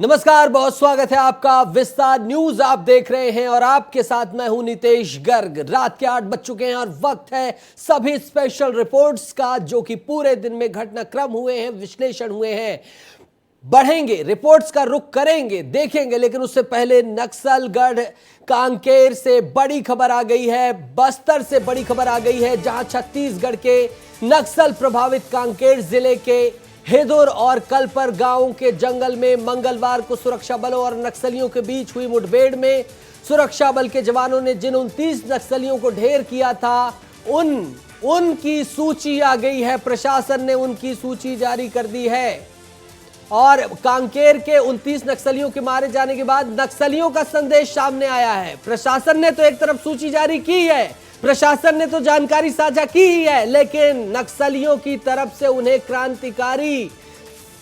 नमस्कार, बहुत स्वागत है आपका। विस्तार न्यूज आप देख रहे हैं और आपके साथ मैं हूं नितेश गर्ग। रात के 8 बज चुके हैं और वक्त है सभी स्पेशल रिपोर्ट्स का, जो कि पूरे दिन में घटनाक्रम हुए हैं, विश्लेषण हुए हैं। बढ़ेंगे, रिपोर्ट्स का रुख करेंगे, देखेंगे, लेकिन उससे पहले नक्सलगढ़ कांकेर से बड़ी खबर आ गई है, बस्तर से बड़ी खबर आ गई है, जहां छत्तीसगढ़ के नक्सल प्रभावित कांकेर जिले के हेदुर और कलपर गांव के जंगल में मंगलवार को सुरक्षा बलों और नक्सलियों के बीच हुई मुठभेड़ में सुरक्षा बल के जवानों ने जिन 29 नक्सलियों को ढेर किया था, उनकी सूची आ गई है। प्रशासन ने उनकी सूची जारी कर दी है और कांकेर के 29 नक्सलियों के मारे जाने के बाद नक्सलियों का संदेश सामने आया है। प्रशासन ने तो एक तरफ सूची जारी की है, प्रशासन ने तो जानकारी साझा की ही है, लेकिन नक्सलियों की तरफ से उन्हें क्रांतिकारी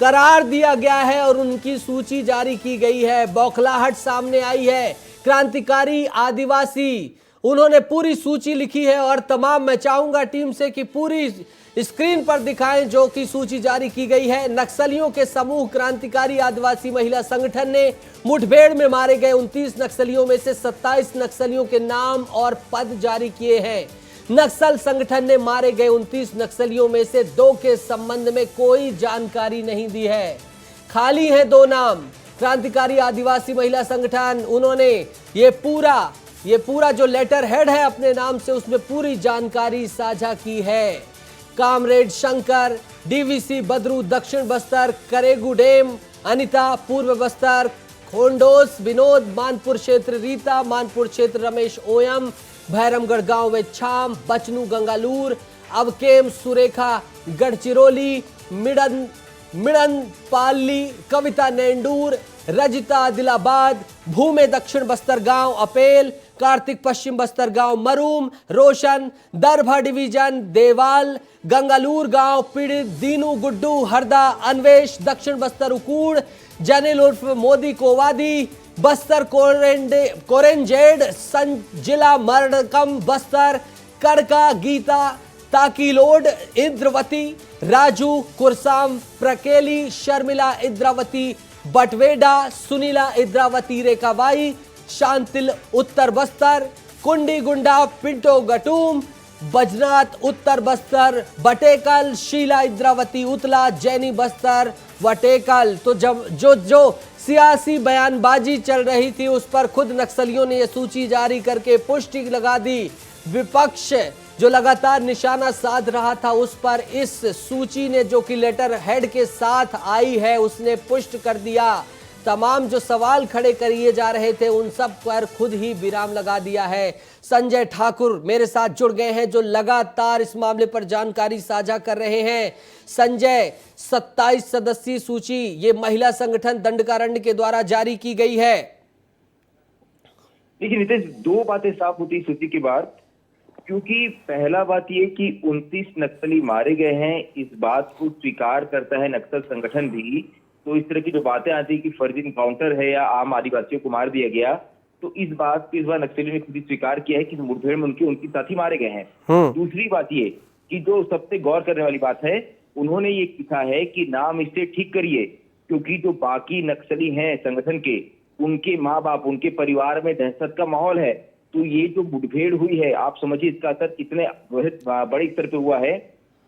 करार दिया गया है और उनकी सूची जारी की गई है। बौखलाहट सामने आई है। क्रांतिकारी आदिवासी, उन्होंने पूरी सूची लिखी है और तमाम, मैं चाहूंगा टीम से कि पूरी स्क्रीन पर दिखाएं जो कि सूची जारी की गई है। नक्सलियों के समूह क्रांतिकारी आदिवासी महिला संगठन ने मुठभेड़ में मारे गए 29 नक्सलियों में से 27 नक्सलियों के नाम और पद जारी किए हैं। नक्सल संगठन ने मारे गए 29 नक्सलियों में से 2 के संबंध में कोई जानकारी नहीं दी है, खाली है 2 नाम। क्रांतिकारी आदिवासी महिला संगठन, उन्होंने ये पूरा जो लेटर हेड है अपने नाम से, उसमें पूरी जानकारी साझा की है। कामरेड शंकर, डीवीसी बद्रू दक्षिण बस्तर, करेगू डेम अनिता पूर्व बस्तर, खोंडोस विनोद मानपुर क्षेत्र रीता, मानपुर क्षेत्र रमेश ओयम, भैरमगढ़ गांव में छाम, बचनू गंगालूर, अवकेम सुरेखा गढ़चिरौली, मिड़न पाली, कविता नेंडूर, रजिता आदिलाबाद, भूमे दक्षिण बस्तर गांव अपेल, कार्तिक पश्चिम बस्तर गांव मरूम, रोशन दरभा डिवीजन देवाल, गंगालूर गांव पीड़ित दीनू गुड्डू हरदा, अन्वेश दक्षिण बस्तर उकूड़, जनिल उर्फ मोदी कोवादी, बस्तर कोरेंजेड जिला मरडकम बस्तर, कड़का गीता ताकीलोड इंद्रवती, राजू कुरसाम प्रकेली, शर्मिला इंद्रावती बटवेडा, सुनीला इंद्रावती रेखाबाई, शांतिल उत्तर बस्तर, कुंडी गुंडा पिंटो गटूम, बजनाथ उत्तर बस्तर बटेकल, शीला इंद्रावती उतला, जैनी बस्तर वटेकल। तो जब जो सियासी बयानबाजी चल रही थी, उस पर खुद नक्सलियों ने यह सूची जारी करके पुष्टि लगा दी। विपक्ष जो लगातार निशाना साध रहा था, उस पर इस सूची ने, जो कि लेटर हेड के साथ आई है, उसने पुष्ट कर दिया। तमाम जो सवाल खड़े किए जा रहे थे, उन सब पर खुद ही विराम लगा दिया है। संजय ठाकुर मेरे साथ जुड़ गए हैं, जो लगातार इस मामले पर जानकारी साझा कर रहे हैं। संजय, 27 सदस्यीय सूची ये महिला संगठन दंडकारण्य के द्वारा जारी की गई है। देखिए नितेश, 2 बातें साफ होती सूची के बाद, क्योंकि पहला बात ये कि 29 नक्सली मारे गए हैं, इस बात को स्वीकार करता है नक्सल संगठन भी। तो इस तरह की जो बातें आती है कि फर्जी इनकाउंटर है या आम आदिवासियों को मार दिया गया, तो इस बात को इस बार नक्सलियों ने खुद ही स्वीकार किया है कि मुठभेड़ में उनके 29 साथी मारे गए हैं। दूसरी बात ये कि जो सबसे गौर करने वाली बात है, उन्होंने ये लिखा है कि नाम इससे ठीक करिए, क्योंकि जो बाकी नक्सली हैं संगठन के, उनके माँ बाप, उनके परिवार में दहशत का माहौल है। तो ये जो मुठभेड़ हुई है, आप समझिए इसका असर कितने बड़े स्तर पे हुआ है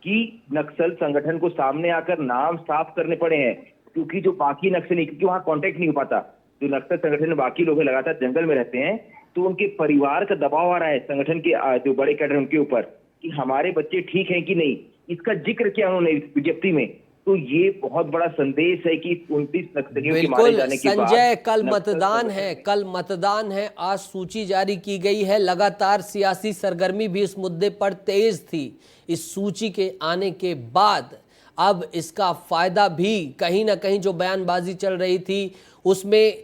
कि नक्सल संगठन को सामने आकर नाम साफ करने पड़े हैं, क्योंकि जो बाकी नक्सली, क्योंकि वहां कांटेक्ट नहीं हो पाता, जो नक्सल संगठन में बाकी लोग लगातार जंगल में रहते हैं, तो उनके परिवार का दबाव आ रहा है संगठन के जो बड़े कैडर उनके ऊपर कि हमारे बच्चे ठीक हैं कि नहीं। इसका जिक्र किया उन्होंने विज्ञप्ति में। तो ये बहुत बड़ा संदेश है कि 29 नक्सलियों के मारे जाने के बाद संजय, कल मतदान है, आज सूची जारी की गई है। लगातार सियासी सरगर्मी भी इस मुद्दे पर तेज थी। इस सूची के आने के बाद अब इसका फायदा भी कहीं ना कहीं, जो बयानबाजी चल रही थी उसमें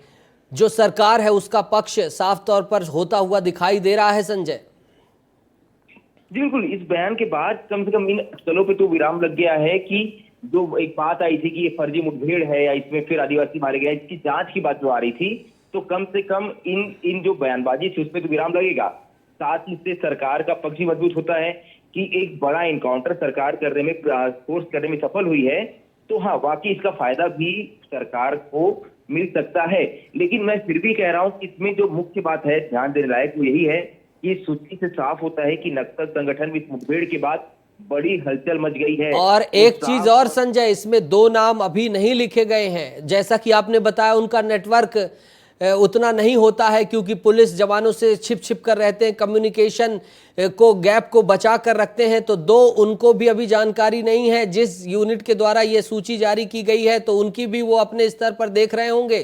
जो सरकार है उसका पक्ष साफ तौर पर होता हुआ दिखाई दे रहा है। संजय जी बिल्कुल, इस बयान के बाद कम से कम इन स्थलों पे तो विराम लग गया है कि जो एक बात आई थी कि ये फर्जी मुठभेड़ है या इसमें फिर आदिवासी मारे गए, इसकी जांच की बात जो आ रही थी, तो कम से कम इन जो बयानबाजी थी उसमें तो विराम लगेगा। साथ ही से सरकार का पक्ष भी मजबूत होता है कि एक बड़ा इनकाउंटर सरकार करने में, फोर्स करने में सफल हुई है। तो हाँ, वाकई इसका फायदा भी सरकार को मिल सकता है। लेकिन मैं फिर भी कह रहा हूं कि इसमें जो मुख्य बात है ध्यान देने लायक वो यही है कि इस सूची से साफ होता है कि नक्सल संगठन में इस मुठभेड़ के बाद बड़ी हलचल मच गई है। और वो एक चीज साफ और संजय, इसमें दो नाम अभी नहीं लिखे गए हैं। जैसा कि आपने बताया, उनका नेटवर्क उतना नहीं होता है क्योंकि पुलिस जवानों से छिप छिप कर रहते हैं, कम्युनिकेशन को गैप को बचा कर रखते हैं। तो दो, उनको भी अभी जानकारी नहीं है। जिस यूनिट के द्वारा ये सूची जारी की गई है तो उनकी भी वो अपने स्तर पर देख रहे होंगे।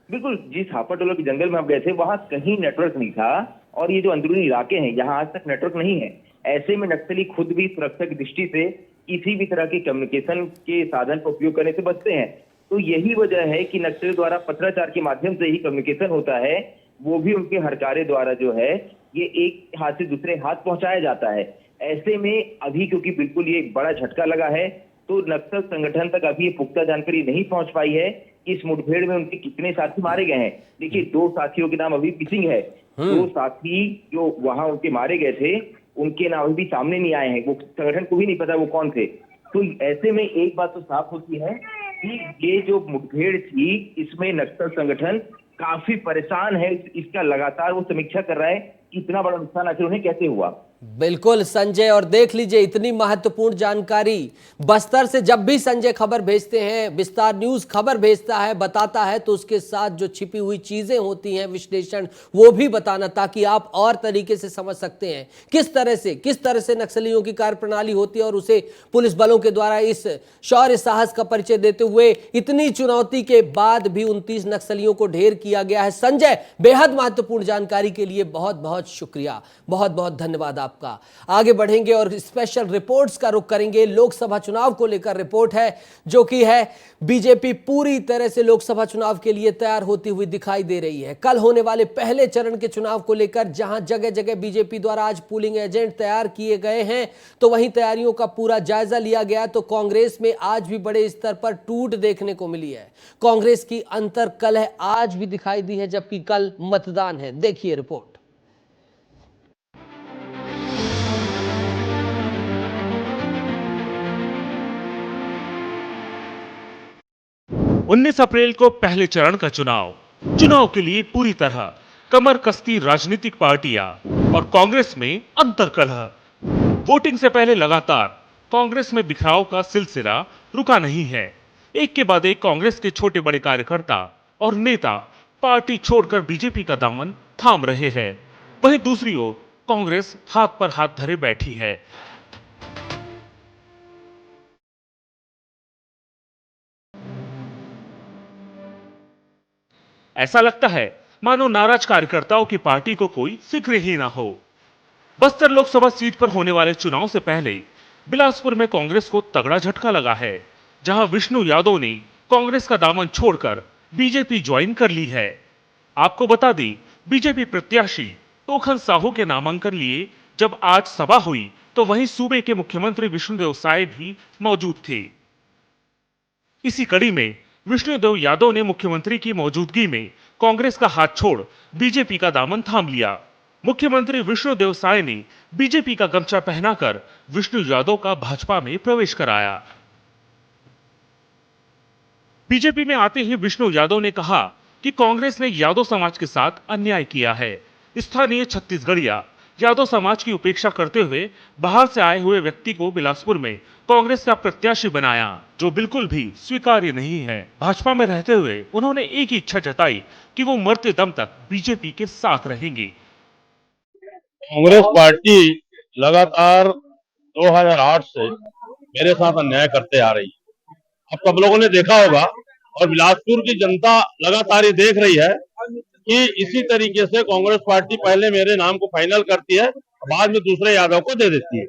बिल्कुल, जिस हापाटोला के जंगल में हम गए थे वहां कहीं नेटवर्क नहीं था, और ये जो अंदरूनी इलाके हैं यहाँ आज तक नेटवर्क नहीं है। ऐसे में नक्सली खुद भी सुरक्षा की दृष्टि से किसी भी तरह के कम्युनिकेशन के साधन का उपयोग करने से बचते हैं। तो यही वजह है कि नक्सलियों द्वारा पत्राचार के माध्यम से ही कम्युनिकेशन होता है, वो भी उनके हरकारे द्वारा जो है ये एक हाथ से दूसरे हाथ पहुंचाया जाता है। ऐसे में अभी क्योंकि बिल्कुल ये एक बड़ा झटका लगा है, तो नक्सल संगठन तक अभी ये पुख्ता जानकारी नहीं पहुंच पाई है कि इस मुठभेड़ में उनके कितने साथी मारे गए हैं। देखिए, 2 साथियों के नाम अभी मिसिंग है। 2 साथी जो वहां उनके मारे गए थे, उनके नाम अभी भी सामने नहीं आए हैं। वो संगठन को भी नहीं पता वो कौन थे। तो ऐसे में एक बात तो साफ होती है कि ये जो मुठभेड़ थी, इसमें नक्सल संगठन काफी परेशान है। इसका लगातार वो समीक्षा कर रहा है कि इतना बड़ा नुकसान आखिर उन्हें कैसे हुआ। बिल्कुल संजय, और देख लीजिए इतनी महत्वपूर्ण जानकारी बस्तर से जब भी संजय खबर भेजते हैं, विस्तार न्यूज खबर भेजता है, बताता है, तो उसके साथ जो छिपी हुई चीजें होती हैं, विश्लेषण, वो भी बताना, ताकि आप और तरीके से समझ सकते हैं किस तरह से नक्सलियों की कार्यप्रणाली होती है और उसे पुलिस बलों के द्वारा इस शौर्य साहस का परिचय देते हुए इतनी चुनौती के बाद भी 29 नक्सलियों को ढेर किया गया है। संजय, बेहद महत्वपूर्ण जानकारी के लिए बहुत बहुत शुक्रिया, बहुत बहुत धन्यवाद आपका। आगे बढ़ेंगे और स्पेशल रिपोर्ट्स का रुख करेंगे। लोकसभा चुनाव को लेकर रिपोर्ट है, जो कि है बीजेपी पूरी तरह से लोकसभा चुनाव के लिए तैयार होती हुई दिखाई दे रही है। कल होने वाले पहले चरण के चुनाव को लेकर जहां जगह जगह बीजेपी द्वारा आज पोलिंग एजेंट तैयार किए गए हैं, तो वहीं तैयारियों का पूरा जायजा लिया गया। तो कांग्रेस में आज भी बड़े स्तर पर टूट देखने को मिली है। कांग्रेस की अंतर कलह आज भी दिखाई दी है, जबकि कल मतदान है। देखिए रिपोर्ट। 19 अप्रैल को पहले चरण का चुनाव के लिए पूरी तरह कमर कसती राजनीतिक पार्टियां और कांग्रेस में अंतर्कलह। वोटिंग से पहले लगातार कांग्रेस में बिखराव का सिलसिला रुका नहीं है। एक के बाद एक कांग्रेस के छोटे बड़े कार्यकर्ता और नेता पार्टी छोड़कर बीजेपी का दामन थाम रहे हैं। वहीं दूसरी ओर कांग्रेस हाथ पर हाथ धरे बैठी है। ऐसा लगता है मानो नाराज कार्यकर्ताओं की पार्टी को कोई फिक्र ही ना हो। बस्तर लोकसभा सीट पर होने वाले चुनाव से पहले बिलासपुर में कांग्रेस को तगड़ा झटका लगा है, जहां विष्णु यादव ने कांग्रेस का दामन छोड़कर बीजेपी ज्वाइन कर ली है। आपको बता दें, बीजेपी प्रत्याशी तोखन साहू के नामांकन लिए जब आज सभा हुई, तो वहीं सूबे के मुख्यमंत्री विष्णुदेव साय भी मौजूद थे। इसी कड़ी में विष्णुदेव यादव ने मुख्यमंत्री की मौजूदगी में कांग्रेस का हाथ छोड़ बीजेपी का दामन थाम लिया। मुख्यमंत्री विष्णुदेव साय ने बीजेपी का गमछा पहनाकर विष्णु यादव का भाजपा में प्रवेश कराया। बीजेपी में आते ही विष्णु यादव ने कहा कि कांग्रेस ने यादव समाज के साथ अन्याय किया है। स्थानीय छत्तीसगढ़िया यादव समाज की उपेक्षा करते हुए बाहर से आए हुए व्यक्ति को बिलासपुर में कांग्रेस का प्रत्याशी बनाया, जो बिल्कुल भी स्वीकार्य नहीं है। भाजपा में रहते हुए उन्होंने एक ही इच्छा जताई कि वो मरते दम तक बीजेपी के साथ रहेंगे। कांग्रेस पार्टी लगातार 2008 से मेरे साथ अन्याय करते आ रही है। अब सब लोगों ने देखा होगा और बिलासपुर की जनता लगातार ये देख रही है कि इसी तरीके से कांग्रेस पार्टी पहले मेरे नाम को फाइनल करती है, बाद में दूसरे यादव को दे देती है।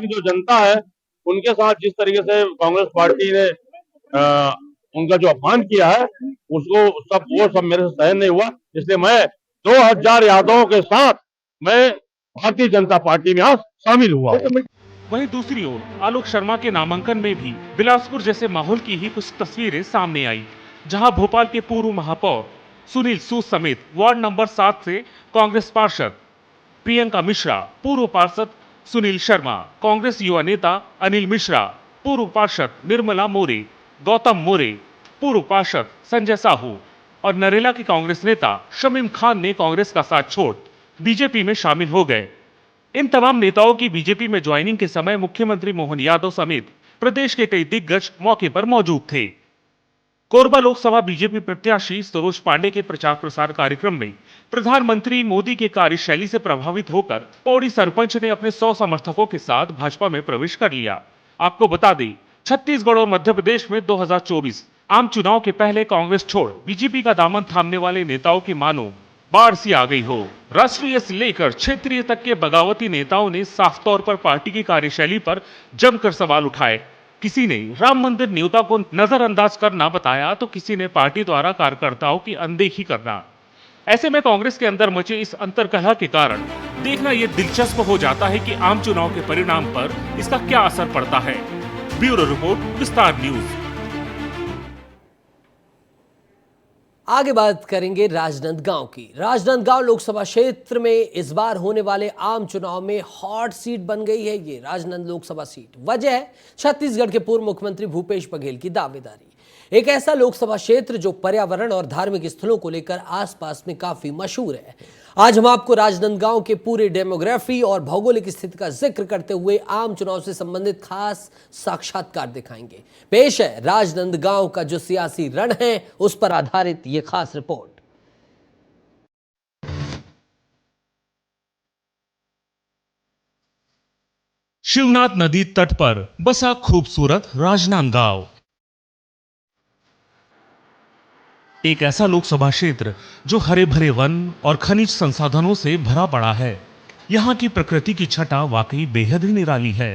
जो जनता है उनके साथ जिस तरीके से कांग्रेस पार्टी ने उनका जो अपमान किया है, उसको वो सब मेरे से सहन नहीं हुआ। इसलिए मैं 2000 यादवों के साथ मैं भारतीय जनता पार्टी में आज शामिल हुआ। वहीं दूसरी ओर आलोक शर्मा के नामांकन में भी बिलासपुर जैसे माहौल की ही कुछ तस्वीरें सामने आई, जहां भोपाल के पूर्व महापौर सुनील सूद समेत वार्ड नंबर 7 से कांग्रेस पार्षद प्रियंका मिश्रा, पूर्व पार्षद सुनील शर्मा, कांग्रेस युवा नेता अनिल मिश्रा, पूर्व पार्षद निर्मला मोरे, गौतम मोरे, पूर्व पार्षद संजय साहू और नरेला के कांग्रेस नेता शमीम खान ने कांग्रेस का साथ छोड़ बीजेपी में शामिल हो गए। इन तमाम नेताओं की बीजेपी में ज्वाइनिंग के समय मुख्यमंत्री मोहन यादव समेत प्रदेश के कई दिग्गज मौके पर मौजूद थे। कोरबा लोकसभा बीजेपी प्रत्याशी सरोज पांडे के प्रचार प्रसार कार्यक्रम में प्रधानमंत्री मोदी के कार्यशैली से प्रभावित होकर पौड़ी सरपंच ने अपने 100 समर्थकों के साथ भाजपा में प्रवेश कर लिया। आपको बता दें, छत्तीसगढ़ और मध्य प्रदेश में 2024 आम चुनाव के पहले कांग्रेस छोड़ बीजेपी का दामन थामने वाले नेताओं की मानो बाढ़ सी आ गई हो। राष्ट्रीय से लेकर क्षेत्रीय तक के बगावती नेताओं ने साफ तौर पर पार्टी की कार्यशैली पर जमकर सवाल उठाए। किसी ने राम मंदिर न्योता को नजरअंदाज करना बताया तो किसी ने पार्टी द्वारा कार्यकर्ताओं की अनदेखी करना। ऐसे में कांग्रेस के अंदर मचे इस अंतर्कलह के कारण देखना यह दिलचस्प हो जाता है कि आम चुनाव के परिणाम पर इसका क्या असर पड़ता है। ब्यूरो रिपोर्ट, विस्तार न्यूज। आगे बात करेंगे राजनांदगांव की। राजनांदगांव लोकसभा क्षेत्र में इस बार होने वाले आम चुनाव में हॉट सीट बन गई है ये राजनांद लोकसभा सीट। वजह है छत्तीसगढ़ के पूर्व मुख्यमंत्री भूपेश बघेल की दावेदारी। एक ऐसा लोकसभा क्षेत्र जो पर्यावरण और धार्मिक स्थलों को लेकर आसपास में काफी मशहूर है। आज हम आपको राजनांदगांव के पूरे डेमोग्राफी और भौगोलिक स्थिति का जिक्र करते हुए आम चुनाव से संबंधित खास साक्षात्कार दिखाएंगे। पेश है राजनांदगांव का जो सियासी रण है उस पर आधारित ये खास रिपोर्ट। शिवनाथ नदी तट पर बसा खूबसूरत राजनांदगांव एक ऐसा लोकसभा क्षेत्र जो हरे भरे वन और खनिज संसाधनों से भरा पड़ा है। यहाँ की प्रकृति की छटा वाकई बेहद ही निराली है।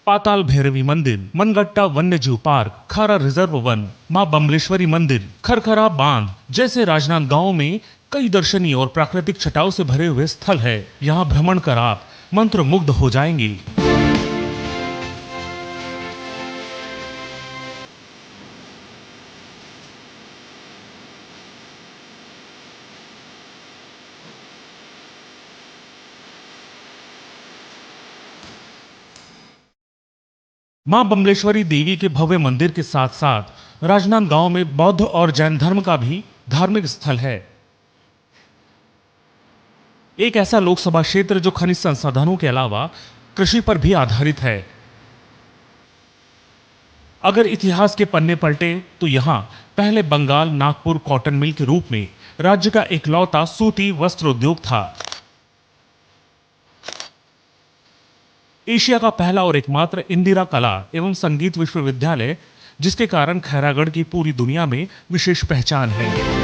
पाताल भैरवी मंदिर, मनगट्टा वन्यजीव पार्क, खारा रिजर्व वन, मां बमलेश्वरी मंदिर, खरखरा बांध जैसे राजनांदगांव में कई दर्शनीय और प्राकृतिक छटाओं से भरे हुए स्थल है। यहाँ भ्रमण कर आप मंत्रमुग्ध हो जाएंगे। मां बमलेश्वरी देवी के भव्य मंदिर के साथ साथ राजनांदगांव में बौद्ध और जैन धर्म का भी धार्मिक स्थल है। एक ऐसा लोकसभा क्षेत्र जो खनिज संसाधनों के अलावा कृषि पर भी आधारित है। अगर इतिहास के पन्ने पलटे तो यहाँ पहले बंगाल नागपुर कॉटन मिल के रूप में राज्य का इकलौता सूती वस्त्र उद्योग था। एशिया का पहला और एकमात्र इंदिरा कला एवं संगीत विश्वविद्यालय, जिसके कारण खैरागढ़ की पूरी दुनिया में विशेष पहचान है।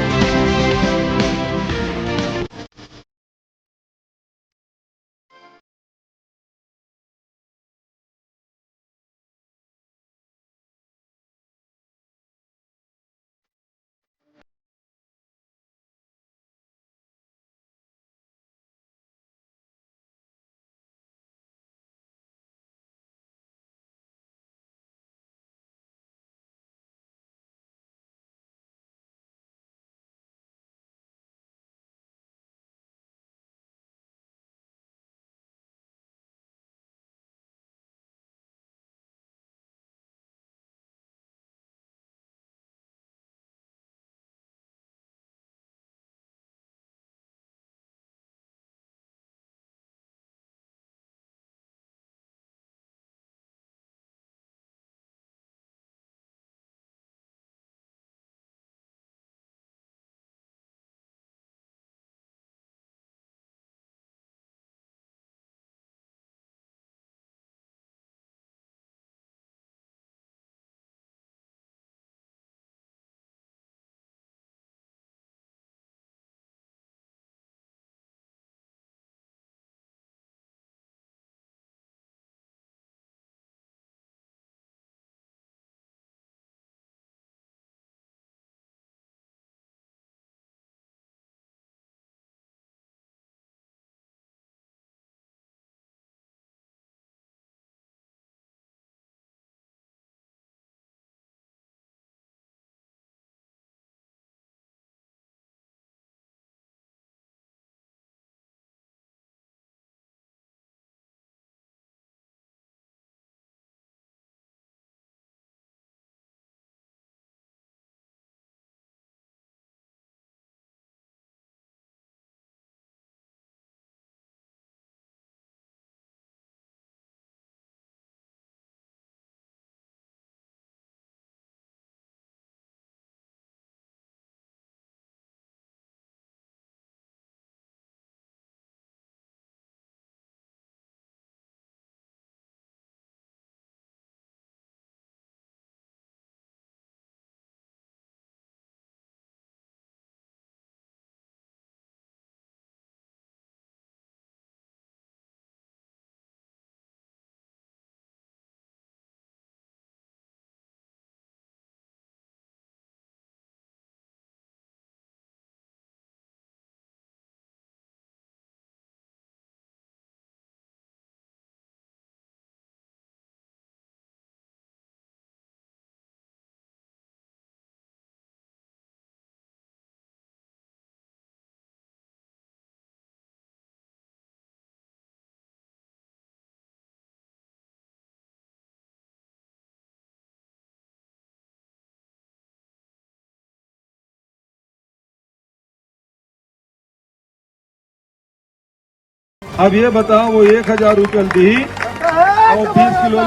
अब ये बताओ वो 1000 रुपये दी और 20 किलो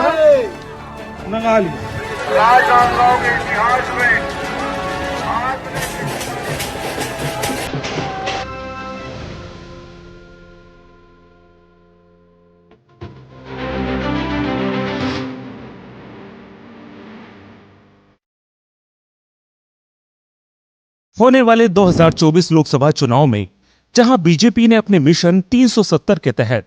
नंगा ली। राजनांदगांव के इतिहास में होने वाले 2024 लोकसभा चुनाव में जहां बीजेपी ने अपने मिशन 370 के तहत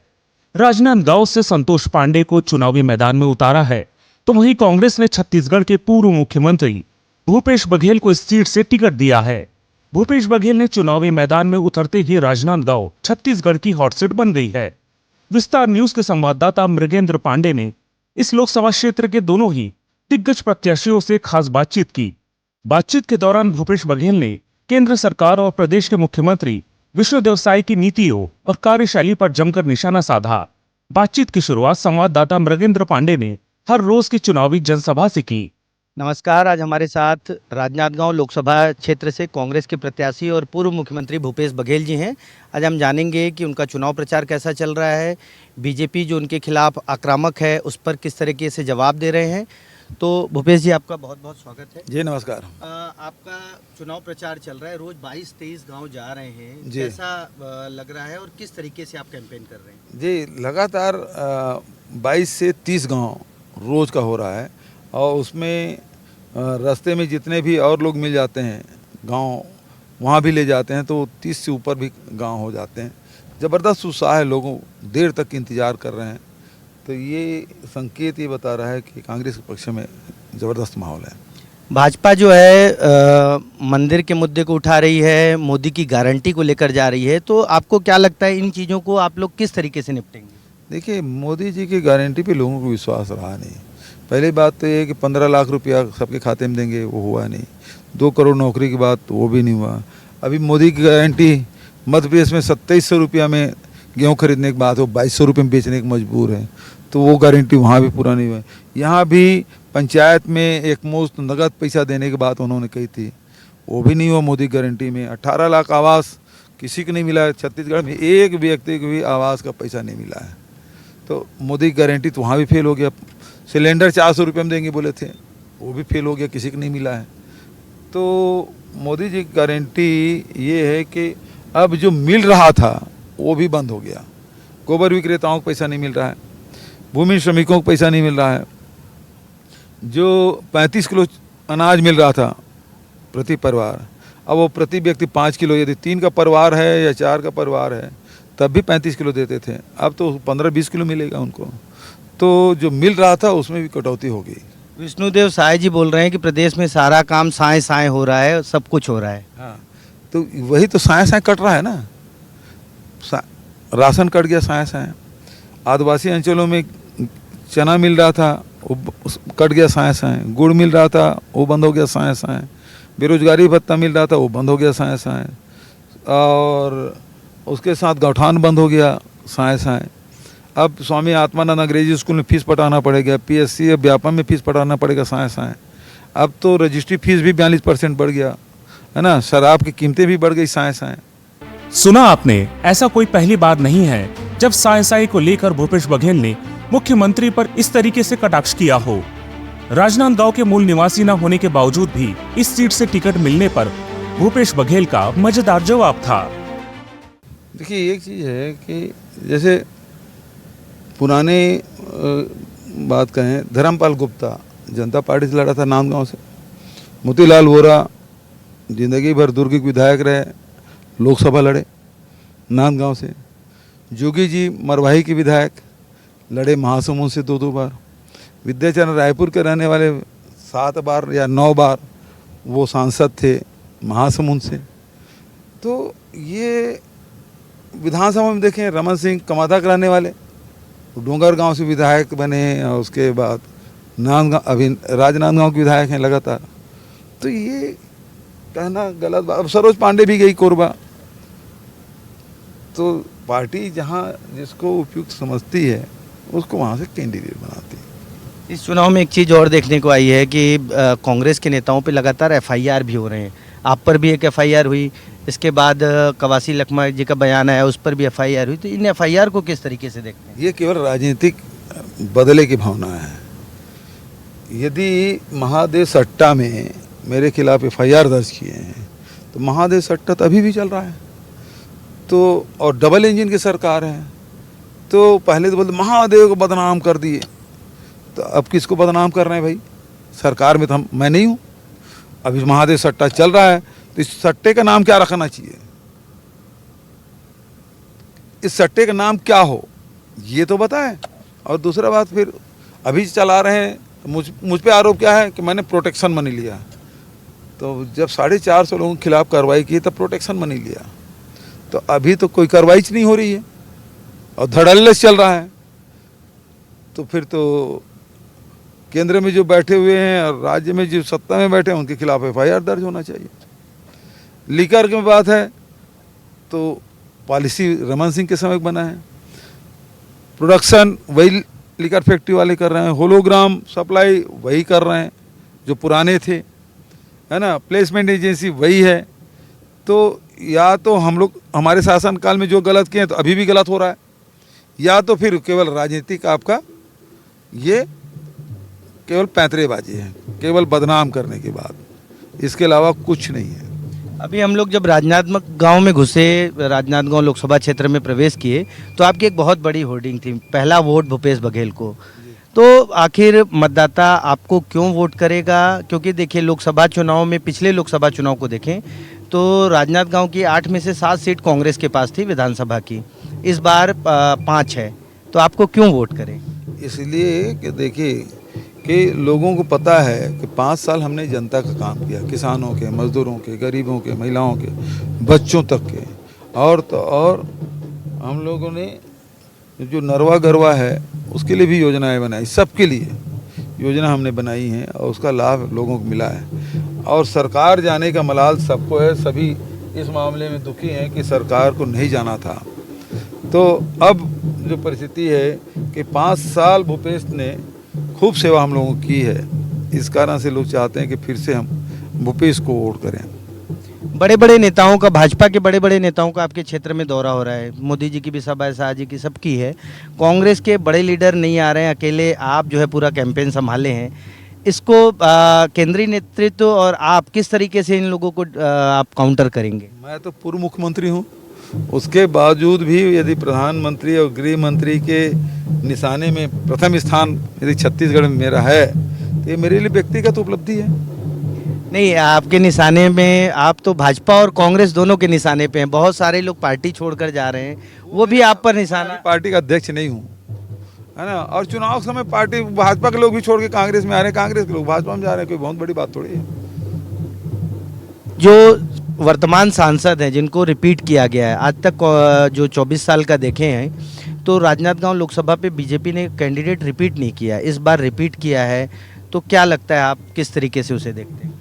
राजनांदगांव से संतोष पांडे को चुनावी मैदान में उतारा है, तो वहीं कांग्रेस ने छत्तीसगढ़ के पूर्व मुख्यमंत्री भूपेश बघेल को इस सीट से टिकट दिया है। भूपेश बघेल ने चुनावी मैदान में उतरते ही राजनांदगांव छत्तीसगढ़ की हॉट सीट बन गई है। विस्तार न्यूज के संवाददाता मृगेंद्र पांडे ने इस लोकसभा क्षेत्र के दोनों ही दिग्गज प्रत्याशियों से खास बातचीत की। बातचीत के दौरान भूपेश बघेल ने केंद्र सरकार और प्रदेश के मुख्यमंत्री विश्वदेव साय की नीतियों और कार्यशैली पर जमकर निशाना साधा। बातचीत की शुरुआत संवाददाता मृगेंद्र पांडे ने हर रोज की चुनावी जनसभा से की। नमस्कार, आज हमारे साथ राजनांदगांव लोकसभा क्षेत्र से कांग्रेस के प्रत्याशी और पूर्व मुख्यमंत्री भूपेश बघेल जी हैं। आज हम जानेंगे कि उनका चुनाव प्रचार कैसा चल रहा है, बीजेपी जो उनके खिलाफ आक्रामक है उस पर किस तरीके से जवाब दे रहे हैं। तो भूपेश जी, आपका बहुत बहुत स्वागत है। जी नमस्कार। आपका चुनाव प्रचार चल रहा है, रोज 22-23 गांव जा रहे हैं, जी। कैसा लग रहा है और किस तरीके से आप कैंपेन कर रहे हैं? जी लगातार 22 से 30 गांव रोज़ का हो रहा है और उसमें रास्ते में जितने भी और लोग मिल जाते हैं गांव वहां भी ले जाते हैं तो 30 से ऊपर भी गांव हो जाते हैं। ज़बरदस्त उत्साह है, लोगों देर तक इंतज़ार कर रहे हैं, तो ये संकेत ये बता रहा है कि कांग्रेस के पक्ष में ज़बरदस्त माहौल है। भाजपा जो है मंदिर के मुद्दे को उठा रही है, मोदी की गारंटी को लेकर जा रही है, तो आपको क्या लगता है इन चीज़ों को आप लोग किस तरीके से निपटेंगे? देखिए, मोदी जी की गारंटी पे लोगों को विश्वास रहा नहीं। पहली बात तो ये कि 15 लाख रुपया सबके खाते में देंगे, वो हुआ नहीं। 2 करोड़ नौकरी की बात, वो भी नहीं हुआ। अभी मोदी की गारंटी मध्य प्रदेश में 2700 रुपया में गेहूँ खरीदने की बात हो, 2200 रुपये में बेचने की मजबूर है, तो वो गारंटी वहाँ भी पूरा नहीं हुआ। यहाँ भी पंचायत में एक मुश्त नगद पैसा देने की बात उन्होंने कही थी, वो भी नहीं हुआ मोदी गारंटी में। 18 लाख आवास किसी को नहीं मिला है। छत्तीसगढ़ में एक व्यक्ति को भी आवास का पैसा नहीं मिला है, तो मोदी की गारंटी तो वहाँ भी फेल हो गया। सिलेंडर 400 रुपये में देंगे बोले थे, वो भी फेल हो गया, किसी को नहीं मिला है। तो मोदी जी की गारंटी ये है कि अब जो मिल रहा था वो भी बंद हो गया। गोबर विक्रेताओं को पैसा नहीं मिल रहा है, भूमि श्रमिकों को पैसा नहीं मिल रहा है। जो 35 किलो अनाज मिल रहा था प्रति परिवार, अब वो प्रति व्यक्ति 5 किलो, यदि 3 का परिवार है या 4 का परिवार है तब भी 35 किलो देते थे, अब तो 15-20 किलो मिलेगा उनको। तो जो मिल रहा था उसमें भी कटौती होगी। विष्णुदेव साय जी बोल रहे हैं कि प्रदेश में सारा काम साए साए हो रहा है, सब कुछ हो रहा है। हाँ, तो वही तो साए साए कट रहा है ना। राशन कट गया साए साए। आदिवासी अंचलों में चना मिल रहा था, वो कट गया साए साए। गुड़ मिल रहा था, वो बंद हो गया साए साए। बेरोजगारी भत्ता मिल रहा था, वो बंद हो गया साए साए। और उसके साथ गौठान बंद हो गया साए साए। अब स्वामी आत्मानंद अंग्रेजी स्कूल में फीस पटाना पड़ेगा, PSC व्यापम में फीस पटाना पड़ेगा साए साए। अब तो रजिस्ट्री फीस भी 42% बढ़ गया है ना। शराब की कीमतें भी बढ़ गई साए साए। सुना आपने, ऐसा कोई पहली बार नहीं है जब साय साय को लेकर भूपेश बघेल ने मुख्यमंत्री पर इस तरीके से कटाक्ष किया हो। राजनांदगांव के मूल निवासी न होने के बावजूद भी इस सीट से टिकट मिलने पर भूपेश बघेल का मजेदार जवाब था। देखिए, एक चीज़ है कि जैसे पुराने बात कहें, धर्मपाल गुप्ता जनता पार्टी से लड़ा था नांदगांव से। मोतीलाल वोरा जिंदगी भर दुर्ग के विधायक रहे, लोकसभा लड़े नांदगांव से। जोगी जी मरवाही के विधायक लड़े महासमुंद से 2-2 बार। विद्याचरण रायपुर के रहने वाले 7 बार या 9 बार वो सांसद थे महासमुंद से। तो ये विधानसभा में देखें, रमन सिंह कमादा के रहने वाले डोंगरगांव से विधायक बने और उसके बाद नांदगांव, अभी राजनांदगांव के विधायक हैं लगातार। तो ये कहना गलत बात। अब सरोज पांडे भी गई कोरबा। तो पार्टी जहां जिसको उपयुक्त समझती है उसको वहां से कैंडिडेट बनाती है। इस चुनाव में एक चीज़ और देखने को आई है कि कांग्रेस के नेताओं पे लगातार FIR भी हो रहे हैं। आप पर भी एक FIR हुई, इसके बाद कवासी लखमा जी का बयान आया, उस पर भी एफआईआर हुई। तो इन एफआईआर को किस तरीके से देखते हैं? ये केवल राजनीतिक बदले की भावना है। यदि महादेव सट्टा में मेरे खिलाफ एफआईआर दर्ज किए हैं तो महादेव सट्टा तो अभी भी चल रहा है, तो और डबल इंजन की सरकार है। तो पहले तो बोलते महादेव को बदनाम कर दिए, तो अब किसको बदनाम कर रहे हैं भाई? सरकार में तो मैं नहीं हूँ। अभी महादेव सट्टा चल रहा है, तो इस सट्टे का नाम क्या रखना चाहिए? इस सट्टे का नाम क्या हो ये तो बताएं। और दूसरा बात, फिर अभी चला रहे हैं तो मुझ पे आरोप क्या है कि मैंने प्रोटेक्शन मनी लिया। तो जब 450 लोगों के खिलाफ कार्रवाई की तब प्रोटेक्शन मनी लिया, तो अभी तो कोई कार्रवाई नहीं हो रही है और धड़ल्लेस चल रहा है। तो फिर तो केंद्र में जो बैठे हुए हैं और राज्य में जो सत्ता में बैठे हैं उनके खिलाफ एफआईआर दर्ज होना चाहिए। लीकर की बात है तो पॉलिसी रमन सिंह के समय बना है, प्रोडक्शन वही लीकर फैक्ट्री वाले कर रहे हैं, होलोग्राम सप्लाई वही कर रहे हैं जो पुराने थे, है ना, प्लेसमेंट एजेंसी वही है। तो या तो हम लोग हमारे शासनकाल में जो गलत किए हैं तो अभी भी गलत हो रहा है, या तो फिर केवल राजनीतिक आपका ये केवल पैंतरेबाजी है, केवल बदनाम करने की बात, इसके अलावा कुछ नहीं है। अभी हम लोग जब राजनांदगांव में घुसे, राजनांदगांव लोकसभा क्षेत्र में प्रवेश किए, तो आपकी एक बहुत बड़ी होर्डिंग थी, पहला वोट भूपेश बघेल को। तो आखिर मतदाता आपको क्यों वोट करेगा? क्योंकि देखिए लोकसभा चुनाव में, पिछले लोकसभा चुनाव को देखें तो राजनांदगांव की 8 में से 7 सीट कांग्रेस के पास थी विधानसभा की, इस बार 5 है। तो आपको क्यों वोट करें? इसलिए कि देखिए कि लोगों को पता है कि 5 साल हमने जनता का काम किया, किसानों के, मजदूरों के, गरीबों के, महिलाओं के, बच्चों तक के। और तो और हम लोगों ने जो नरवा गरवा है उसके लिए भी योजनाएं बनाई, सबके लिए योजना हमने बनाई हैं और उसका लाभ लोगों को मिला है। और सरकार जाने का मलाल सबको है, सभी इस मामले में दुखी हैं कि सरकार को नहीं जाना था। तो अब जो परिस्थिति है कि 5 साल भूपेश ने खूब सेवा हम लोगों की है, इस कारण से लोग चाहते हैं कि फिर से हम भूपेश को वोट करें। बड़े बड़े नेताओं का, भाजपा के बड़े बड़े नेताओं का आपके क्षेत्र में दौरा हो रहा है, मोदी जी की भी सभा है, शाह जी की, सबकी है। कांग्रेस के बड़े लीडर नहीं आ रहे हैं, अकेले आप जो है पूरा कैंपेन संभाले हैं। इसको केंद्रीय नेतृत्व और आप किस तरीके से इन लोगों को आप काउंटर करेंगे? मैं तो पूर्व मुख्यमंत्री हूँ, उसके बावजूद भी यदि प्रधानमंत्री और गृह मंत्री के निशाने में प्रथम स्थान यदि छत्तीसगढ़ में मेरा है तो ये मेरे लिए व्यक्तिगत उपलब्धि है। नहीं, आपके निशाने में, आप तो भाजपा और कांग्रेस दोनों के निशाने पे हैं। बहुत सारे लोग पार्टी छोड़कर जा रहे हैं, वो भी आप पर निशाना। पार्टी का अध्यक्ष नहीं हूँ, है ना, और चुनाव समय पार्टी भाजपा के लोग भी छोड़ के कांग्रेस में आ रहे हैं, कांग्रेस के लोग भाजपा में जा रहे हैं, कोई बहुत बड़ी बात थोड़ी है। जो वर्तमान सांसद हैं जिनको रिपीट किया गया है, आज तक जो 24 साल का देखे हैं, तो राजनांदगांव लोकसभा पे बीजेपी ने कैंडिडेट रिपीट नहीं किया, इस बार रिपीट किया है। तो क्या लगता है, आप किस तरीके से उसे देखते हैं?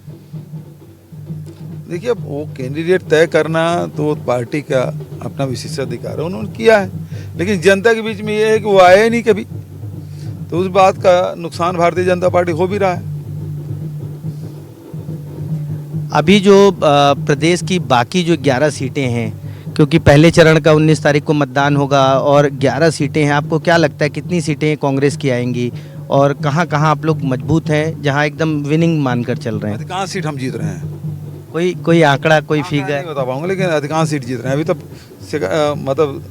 देखिए, अब वो कैंडिडेट तय करना तो पार्टी का अपना विशेषाधिकार है, उन्होंने किया है, लेकिन जनता के बीच में ये है कि वो आए नहीं कभी, तो उस बात का नुकसान भारतीय जनता पार्टी हो भी रहा है। अभी जो प्रदेश की बाकी जो 11 सीटें हैं, क्योंकि पहले चरण का 19 तारीख को मतदान होगा और 11 सीटें हैं, आपको क्या लगता है कितनी सीटें कांग्रेस की आएंगी और कहाँ कहाँ आप लोग मजबूत हैं, जहाँ एकदम विनिंग मानकर चल रहे हैं? अधिकांश सीट हम जीत रहे हैं। कोई आंकड़ा, कोई फिगर नहीं बता पाऊंगा, लेकिन अधिकांश सीट जीत रहे हैं। अभी तक मतलब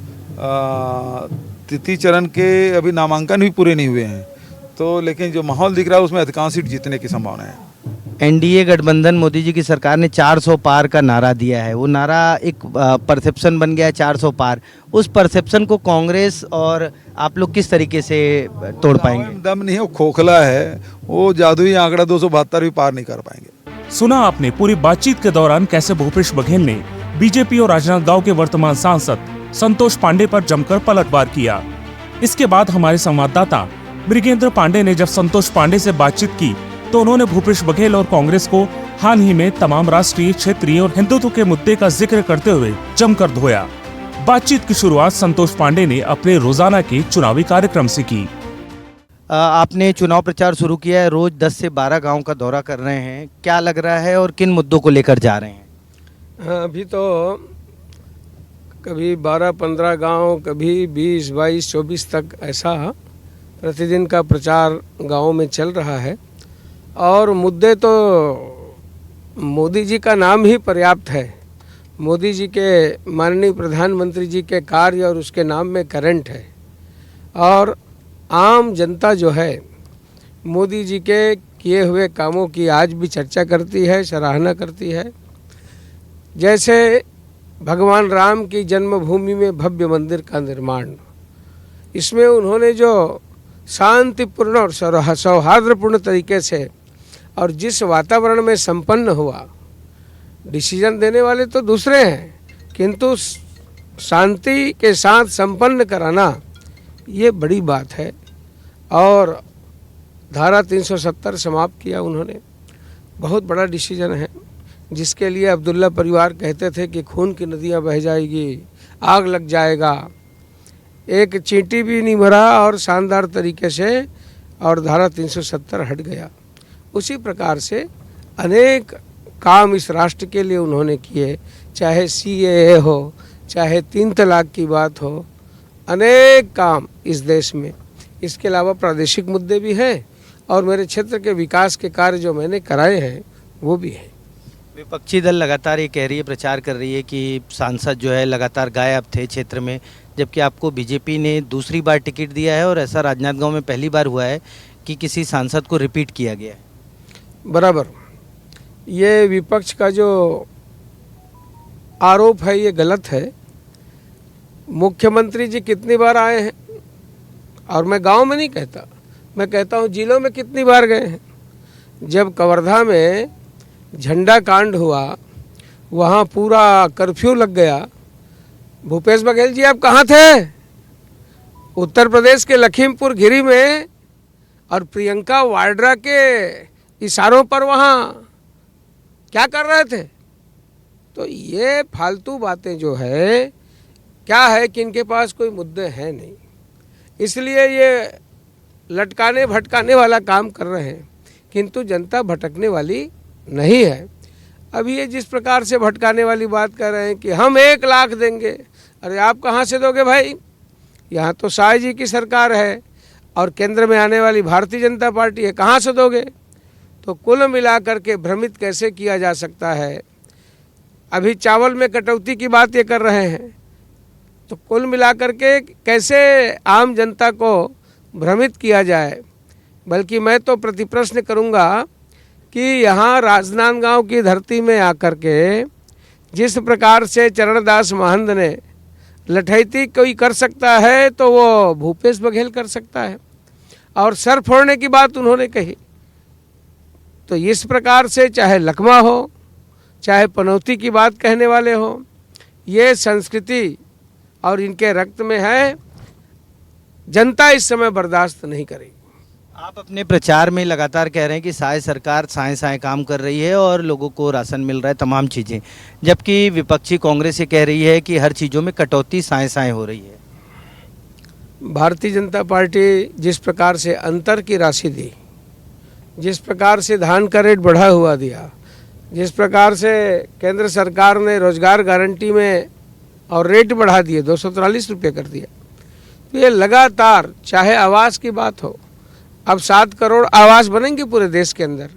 तृतीय चरण के अभी नामांकन भी पूरे नहीं हुए हैं, तो लेकिन जो माहौल दिख रहा है उसमें अधिकांश सीट जीतने की संभावना है। एनडीए गठबंधन, मोदी जी की सरकार ने 400 पार का नारा दिया है, वो नारा एक परसेप्शन बन गया है 400 पार। उस परसेप्शन को कांग्रेस और आप लोग किस तरीके से तोड़ पाएंगे? दम नहीं है, वो खोखला है, वो जादुई आंकड़ा 272 भी पार नहीं कर पाएंगे। सुना आपने पूरी बातचीत के दौरान कैसे भूपेश बघेल ने बीजेपी और राजनांदगांव के वर्तमान सांसद संतोष पांडे पर जमकर पलटवार किया। इसके बाद हमारे संवाददाता मृगेंद्र पांडे ने जब संतोष पांडे से बातचीत की तो उन्होंने भूपेश बघेल और कांग्रेस को हाल ही में तमाम राष्ट्रीय, क्षेत्रीय और हिंदुत्व के मुद्दे का जिक्र करते हुए जमकर धोया। बातचीत की शुरुआत संतोष पांडे ने अपने रोजाना के चुनावी कार्यक्रम से की। आपने चुनाव प्रचार शुरू किया है, रोज 10 से 12 गांव का दौरा कर रहे हैं, क्या लग रहा है और किन मुद्दों को लेकर जा रहे हैं? हाँ, अभी तो कभी 12-15 गांव, कभी 20, 22, 24 तक ऐसा प्रतिदिन का प्रचार गाँव में चल रहा है। और मुद्दे तो मोदी जी का नाम ही पर्याप्त है। मोदी जी के, माननीय प्रधानमंत्री जी के कार्य और उसके नाम में करंट है। और आम जनता जो है मोदी जी के किए हुए कामों की आज भी चर्चा करती है, सराहना करती है। जैसे भगवान राम की जन्मभूमि में भव्य मंदिर का निर्माण, इसमें उन्होंने जो शांतिपूर्ण और सौहार्दपूर्ण तरीके से और जिस वातावरण में संपन्न हुआ, डिसीजन देने वाले तो दूसरे हैं, किंतु शांति के साथ संपन्न कराना ये बड़ी बात है। और धारा 370 समाप्त किया उन्होंने, बहुत बड़ा डिसीजन है, जिसके लिए अब्दुल्ला परिवार कहते थे कि खून की नदियाँ बह जाएगी, आग लग जाएगा। एक चींटी भी नहीं भरा और शानदार तरीके से और धारा 370 हट गया। उसी प्रकार से अनेक काम इस राष्ट्र के लिए उन्होंने किए, चाहे CAA हो, चाहे 3 तलाक की बात हो, अनेक काम इस देश में। इसके अलावा प्रादेशिक मुद्दे भी हैं और मेरे क्षेत्र के विकास के कार्य जो मैंने कराए हैं वो भी हैं। विपक्षी दल लगातार ये कह रही है, प्रचार कर रही है कि सांसद जो है लगातार गायब थे क्षेत्र में, जबकि आपको बीजेपी ने दूसरी बार टिकट दिया है और ऐसा राजनांदगांव में पहली बार हुआ है कि किसी सांसद को रिपीट किया गया है। बराबर, ये विपक्ष का जो आरोप है ये गलत है। मुख्यमंत्री जी कितनी बार आए हैं, और मैं गांव में नहीं कहता, मैं कहता हूँ जिलों में कितनी बार गए हैं। जब कवर्धा में झंडा कांड हुआ, वहाँ पूरा कर्फ्यू लग गया, भूपेश बघेल जी आप कहाँ थे? उत्तर प्रदेश के लखीमपुर खीरी में, और प्रियंका वाड्रा के इशारों पर वहाँ क्या कर रहे थे? तो ये फालतू बातें जो है, क्या है कि इनके पास कोई मुद्दे हैं नहीं, इसलिए ये लटकाने भटकाने वाला काम कर रहे हैं, किंतु जनता भटकने वाली नहीं है। अभी ये जिस प्रकार से भटकाने वाली बात कर रहे हैं कि हम 1 लाख देंगे, अरे आप कहाँ से दोगे भाई? यहाँ तो शाह जी की सरकार है और केंद्र में आने वाली भारतीय जनता पार्टी है, कहाँ से दोगे? तो कुल मिलाकर के भ्रमित कैसे किया जा सकता है? अभी चावल में कटौती की बात ये कर रहे हैं, तो कुल मिलाकर के कैसे आम जनता को भ्रमित किया जाए? बल्कि मैं तो प्रतिप्रश्न करूंगा कि यहाँ राजनांदगांव की धरती में आकर के जिस प्रकार से चरणदास महंत ने लठैती कोई कर सकता है तो वो भूपेश बघेल कर सकता है। और सर फोड़ने की बात उन्होंने कही, तो इस प्रकार से चाहे लकमा हो, चाहे पनौती की बात कहने वाले हो, ये संस्कृति और इनके रक्त में है। जनता इस समय बर्दाश्त नहीं करेगी। आप अपने प्रचार में लगातार कह रहे हैं कि साय सरकार साए काम कर रही है और लोगों को राशन मिल रहा है, तमाम चीज़ें, जबकि विपक्षी कांग्रेस ये कह रही है कि हर चीज़ों में कटौती साए हो रही है। भारतीय जनता पार्टी जिस प्रकार से अंतर की राशि दी, जिस प्रकार से धान का रेट बढ़ा हुआ दिया, जिस प्रकार से केंद्र सरकार ने रोजगार गारंटी में और रेट बढ़ा दिए, 243 रुपये कर दिया, तो ये लगातार, चाहे आवास की बात हो, अब 7 करोड़ आवास बनेंगे पूरे देश के अंदर,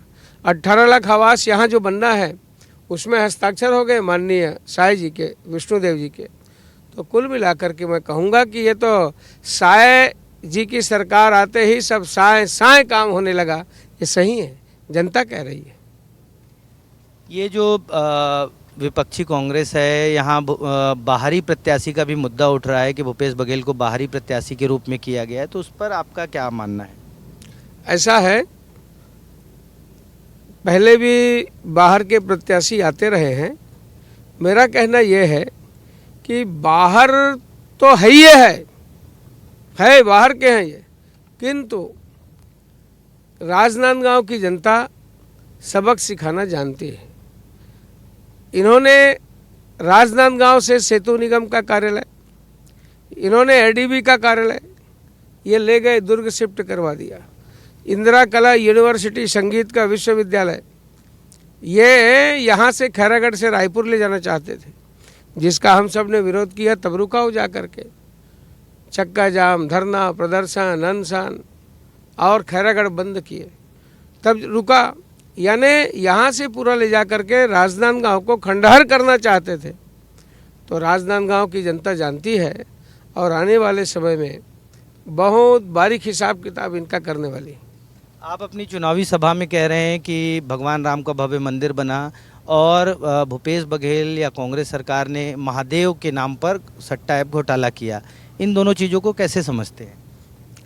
18 लाख आवास यहाँ जो बनना है उसमें हस्ताक्षर हो गए माननीय साय जी के, विष्णुदेव जी के। तो कुल मिलाकर के मैं कहूँगा कि ये तो साय जी की सरकार आते ही सब साए काम होने लगा, ये सही है, जनता कह रही है। ये जो विपक्षी कांग्रेस है, यहाँ बाहरी प्रत्याशी का भी मुद्दा उठ रहा है कि भूपेश बघेल को बाहरी प्रत्याशी के रूप में किया गया है, तो उस पर आपका क्या मानना है? ऐसा है, पहले भी बाहर के प्रत्याशी आते रहे हैं। मेरा कहना यह है कि बाहर तो है ही है बाहर के हैं ये, किंतु राजनांदगांव की जनता सबक सिखाना जानती है। इन्होंने राजनांदगांव से सेतु निगम का कार्यालय, इन्होंने एडीबी का कार्यालय ये ले गए, दुर्ग शिफ्ट करवा दिया। इंदिरा कला यूनिवर्सिटी संगीत का विश्वविद्यालय ये यहाँ से खैरागढ़ से रायपुर ले जाना चाहते थे, जिसका हम सब ने विरोध किया, तब रुका हो जा करके। चक्का जाम, धरना प्रदर्शन, अनशन और खैरागढ़ बंद किए, तब रुका। यानी यहाँ से पूरा ले जा करके राजनांदगांव को खंडहर करना चाहते थे। तो राजनांदगांव की जनता जानती है और आने वाले समय में बहुत बारीक हिसाब किताब इनका करने वाली। आप अपनी चुनावी सभा में कह रहे हैं कि भगवान राम का भव्य मंदिर बना और भूपेश बघेल या कांग्रेस सरकार ने महादेव के नाम पर सट्टा ऐप घोटाला किया। इन दोनों चीज़ों को कैसे समझते हैं?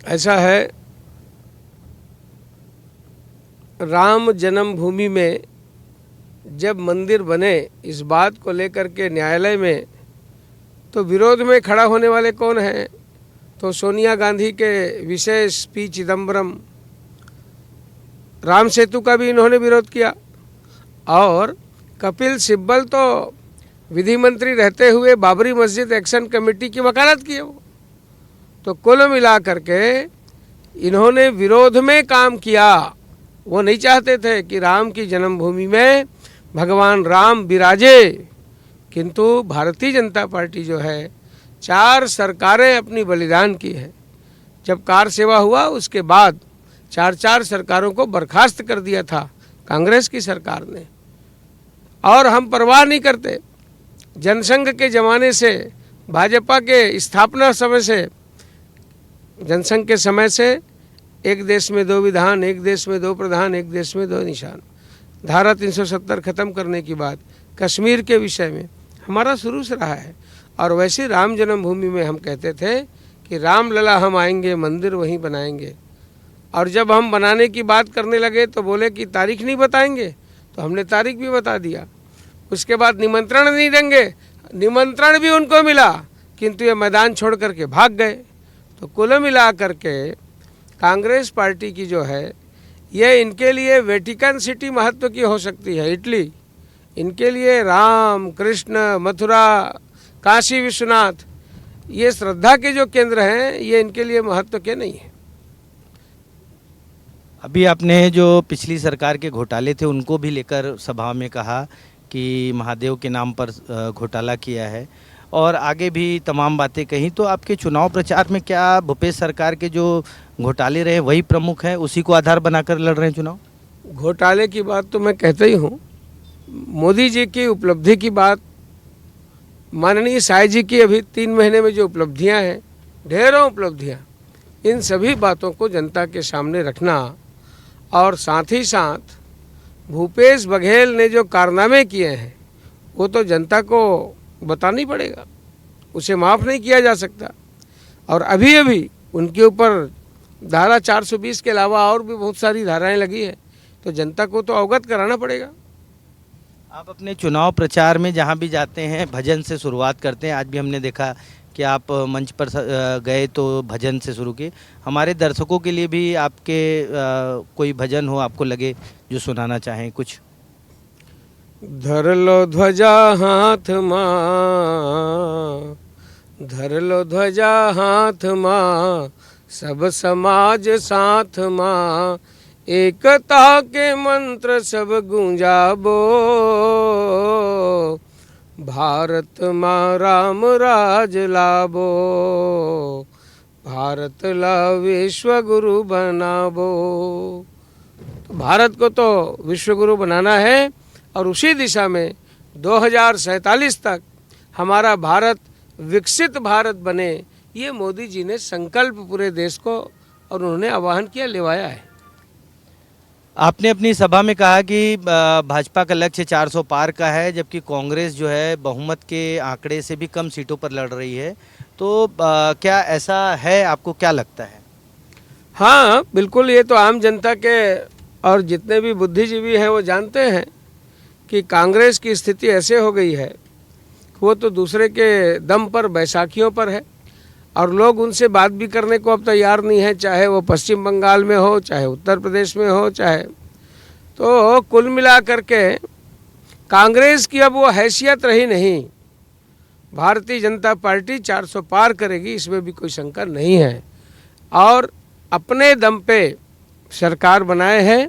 ऐसा है, राम जन्मभूमि में जब मंदिर बने, इस बात को लेकर के न्यायालय में तो विरोध में खड़ा होने वाले कौन हैं? तो सोनिया गांधी के विशेष पी चिदम्बरम, राम सेतु का भी इन्होंने विरोध किया, और कपिल सिब्बल तो विधि मंत्री रहते हुए बाबरी मस्जिद एक्शन कमेटी की वकालत की है वो। तो कुल मिला करके इन्होंने विरोध में काम किया। वो नहीं चाहते थे कि राम की जन्मभूमि में भगवान राम विराजे, किंतु भारतीय जनता पार्टी जो है 4 सरकारें अपनी बलिदान की है। जब कार सेवा हुआ उसके बाद 4 सरकारों को बर्खास्त कर दिया था कांग्रेस की सरकार ने, और हम परवाह नहीं करते। जनसंघ के ज़माने से, भाजपा के स्थापना समय से, जनसंघ के समय से एक देश में 2 विधान, एक देश में 2 प्रधान, एक देश में 2 निशान, धारा 370 खत्म करने की बात कश्मीर के विषय में हमारा शुरू से रहा है। और वैसे राम जन्मभूमि में हम कहते थे कि राम लला हम आएंगे, मंदिर वहीं बनाएंगे। और जब हम बनाने की बात करने लगे तो बोले कि तारीख नहीं बताएंगे, तो हमने तारीख भी बता दिया। उसके बाद निमंत्रण नहीं देंगे, निमंत्रण भी उनको मिला, किंतु ये मैदान छोड़ करके भाग गए। तो कुल मिला करके कांग्रेस पार्टी की जो है, ये इनके लिए वेटिकन सिटी महत्व की हो सकती है, इटली। इनके लिए राम, कृष्ण, मथुरा, काशी विश्वनाथ, ये श्रद्धा के जो केंद्र हैं, ये इनके लिए महत्व के नहीं है। अभी आपने जो पिछली सरकार के घोटाले थे उनको भी लेकर सभा में कहा कि महादेव के नाम पर घोटाला किया है, और आगे भी तमाम बातें कही। तो आपके चुनाव प्रचार में क्या भूपेश सरकार के जो घोटाले रहे वही प्रमुख हैं, उसी को आधार बनाकर लड़ रहे हैं चुनाव? घोटाले की बात तो मैं कहता ही हूँ। मोदी जी की उपलब्धि की बात, माननीय शाह जी की अभी 3 महीने में जो उपलब्धियां हैं, ढेरों उपलब्धियां, इन सभी बातों को जनता के सामने रखना, और साथ ही साथ भूपेश बघेल ने जो कारनामे किए हैं वो तो जनता को बताना ही पड़ेगा, उसे माफ़ नहीं किया जा सकता। और अभी अभी उनके ऊपर धारा 420 के अलावा और भी बहुत सारी धाराएं लगी है, तो जनता को तो अवगत कराना पड़ेगा। आप अपने चुनाव प्रचार में जहां भी जाते हैं भजन से शुरुआत करते हैं। आज भी हमने देखा कि आप मंच पर गए तो भजन से शुरू किए। हमारे दर्शकों के लिए भी आपके कोई भजन हो आपको लगे जो सुनाना चाहें कुछ? धर लो ध्वजा हाथ माँ, धर लो ध्वजा हाथ माँ, सब समाज साथ माँ, एकता के मंत्र सब गूंजाबो, भारत माँ राम राज लाबो, भारत ला विश्व गुरु बनाबो। तो भारत को तो विश्व गुरु बनाना है, और उसी दिशा में 2047 तक हमारा भारत विकसित भारत बने, ये मोदी जी ने संकल्प पूरे देश को, और उन्होंने आह्वान किया, लेवाया है। आपने अपनी सभा में कहा कि भाजपा का लक्ष्य 400 पार का है, जबकि कांग्रेस जो है बहुमत के आंकड़े से भी कम सीटों पर लड़ रही है। तो क्या ऐसा है, आपको क्या लगता है? हाँ बिल्कुल, ये तो आम जनता के और जितने भी बुद्धिजीवी हैं वो जानते हैं कि कांग्रेस की स्थिति ऐसे हो गई है, वो तो दूसरे के दम पर, बैसाखियों पर है, और लोग उनसे बात भी करने को अब तैयार नहीं है, चाहे वो पश्चिम बंगाल में हो, चाहे उत्तर प्रदेश में हो, चाहे। तो कुल मिला करके कांग्रेस की अब वो हैसियत रही नहीं। भारतीय जनता पार्टी 400 पार करेगी, इसमें भी कोई शंका नहीं है, और अपने दम पे सरकार बनाए हैं।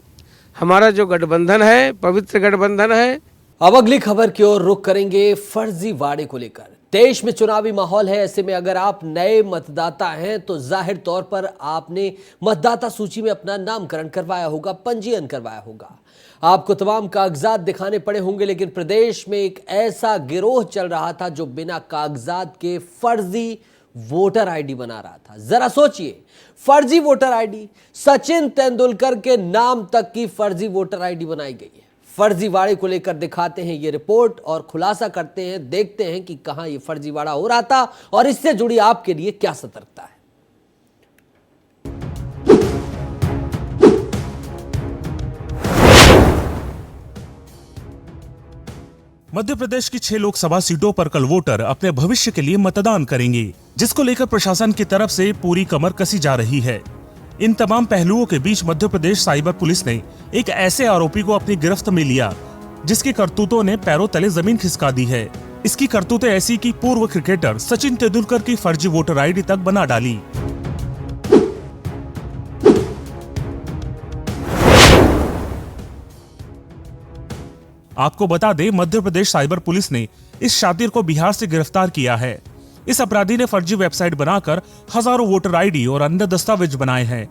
हमारा जो गठबंधन है, पवित्र गठबंधन है। अब अगली खबर की ओर रुख करेंगे फर्जीवाड़े को लेकर। देश में चुनावी माहौल है, ऐसे में अगर आप नए मतदाता हैं तो जाहिर तौर पर आपने मतदाता सूची में अपना नामकरण करवाया होगा, पंजीयन करवाया होगा, आपको तमाम कागजात दिखाने पड़े होंगे। लेकिन प्रदेश में एक ऐसा गिरोह चल रहा था जो बिना कागजात के फर्जी वोटर आईडी बना रहा था। जरा सोचिए, फर्जी वोटर आईडी, सचिन तेंदुलकर के नाम तक की फर्जी वोटर आईडी बनाई गई है। फर्जीवाड़े को लेकर दिखाते हैं ये रिपोर्ट और खुलासा करते हैं, देखते हैं कि कहां ये फर्जीवाड़ा हो रहा था और इससे जुड़ी आपके लिए क्या सतर्कता है। मध्य प्रदेश की 6 लोकसभा सीटों पर कल वोटर अपने भविष्य के लिए मतदान करेंगे, जिसको लेकर प्रशासन की तरफ से पूरी कमर कसी जा रही है। इन तमाम पहलुओं के बीच मध्य प्रदेश साइबर पुलिस ने एक ऐसे आरोपी को अपनी गिरफ्त में लिया जिसकी करतूतों ने पैरों तले जमीन खिसका दी है। इसकी करतूतें ऐसी कि पूर्व क्रिकेटर सचिन तेंदुलकर की फर्जी वोटर आईडी तक बना डाली। आपको बता दें, मध्य प्रदेश साइबर पुलिस ने इस शातिर को बिहार से गिरफ्तार किया है। इस अपराधी ने फर्जी वेबसाइट बनाकर हजारों वोटर आईडी और अन्य दस्तावेज बनाए हैं।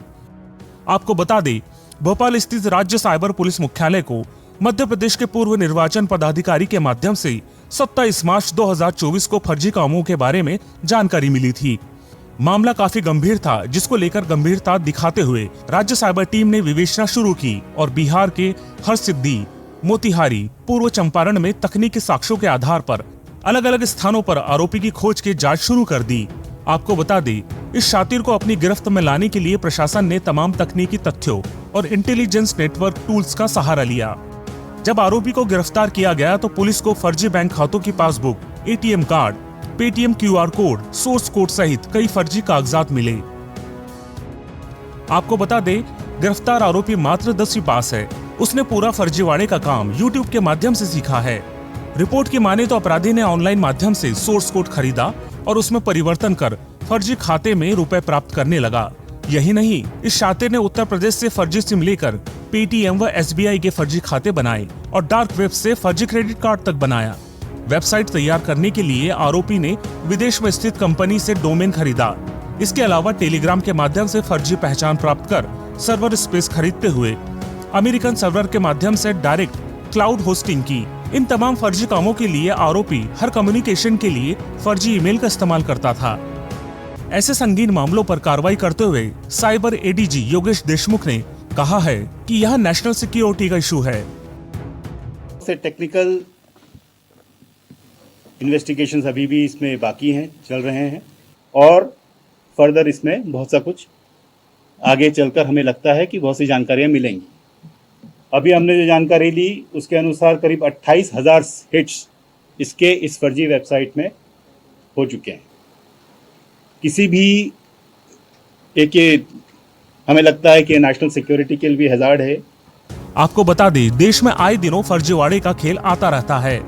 आपको बता दें, भोपाल स्थित राज्य साइबर पुलिस मुख्यालय को मध्य प्रदेश के पूर्व निर्वाचन पदाधिकारी के माध्यम से 27 मार्च 2024 को फर्जी कामों के बारे में जानकारी मिली थी। मामला काफी गंभीर था, जिसको लेकर गंभीरता दिखाते हुए राज्य साइबर टीम ने विवेचना शुरू की और बिहार के हरसिद्धि, मोतिहारी, पूर्व चंपारण में तकनीकी साक्ष्यों के आधार पर अलग अलग स्थानों पर आरोपी की खोज की जांच शुरू कर दी। आपको बता दें, इस शातिर को अपनी गिरफ्त में लाने के लिए प्रशासन ने तमाम तकनीकी तथ्यों और इंटेलिजेंस नेटवर्क टूल्स का सहारा लिया। जब आरोपी को गिरफ्तार किया गया तो पुलिस को फर्जी बैंक खातों की passbook, ATM card, Paytm QR code, source code सहित कई फर्जी कागजात मिले। आपको बता दें, गिरफ्तार आरोपी मात्र 10वीं पास है। उसने पूरा फर्जीवाड़े का काम यूट्यूब के माध्यम से सीखा है। रिपोर्ट की माने तो अपराधी ने ऑनलाइन माध्यम से सोर्स कोड खरीदा और उसमें परिवर्तन कर फर्जी खाते में रुपए प्राप्त करने लगा। यही नहीं, इस शातिर ने उत्तर प्रदेश से फर्जी सिम लेकर पेटीएम व एसबीआई के फर्जी खाते बनाए और डार्क वेब से फर्जी क्रेडिट कार्ड तक बनाया। वेबसाइट तैयार करने के लिए आरोपी ने विदेश में स्थित कंपनी से डोमेन खरीदा। इसके अलावा टेलीग्राम के माध्यम से फर्जी पहचान प्राप्त कर सर्वर स्पेस खरीदते हुए अमेरिकन सर्वर के माध्यम से डायरेक्ट क्लाउड होस्टिंग की। इन तमाम फर्जी कामों के लिए आरोपी हर कम्युनिकेशन के लिए फर्जी ईमेल का इस्तेमाल करता था। ऐसे संगीन मामलों पर कार्रवाई करते हुए साइबर एडीजी योगेश देशमुख ने कहा है कि यह नेशनल सिक्योरिटी का इशू है। से टेक्निकल इन्वेस्टिगेशंस अभी भी इसमें बाकी हैं, चल रहे हैं और फर्दर इसमें बहुत सा कुछ आगे चलकर हमें लगता है कि बहुत सी जानकारियां मिलेंगी। अभी हमने जो जानकारी ली उसके अनुसार करीब 28,000 हिट्स इस फर्जी वेबसाइट में हो चुके हैं। किसी भी एक ये हमें लगता है कि नेशनल सिक्योरिटी के लिए भी हैजार्ड है। आपको बता दें, देश में आए दिनों फर्जीवाड़े का खेल आता रहता है,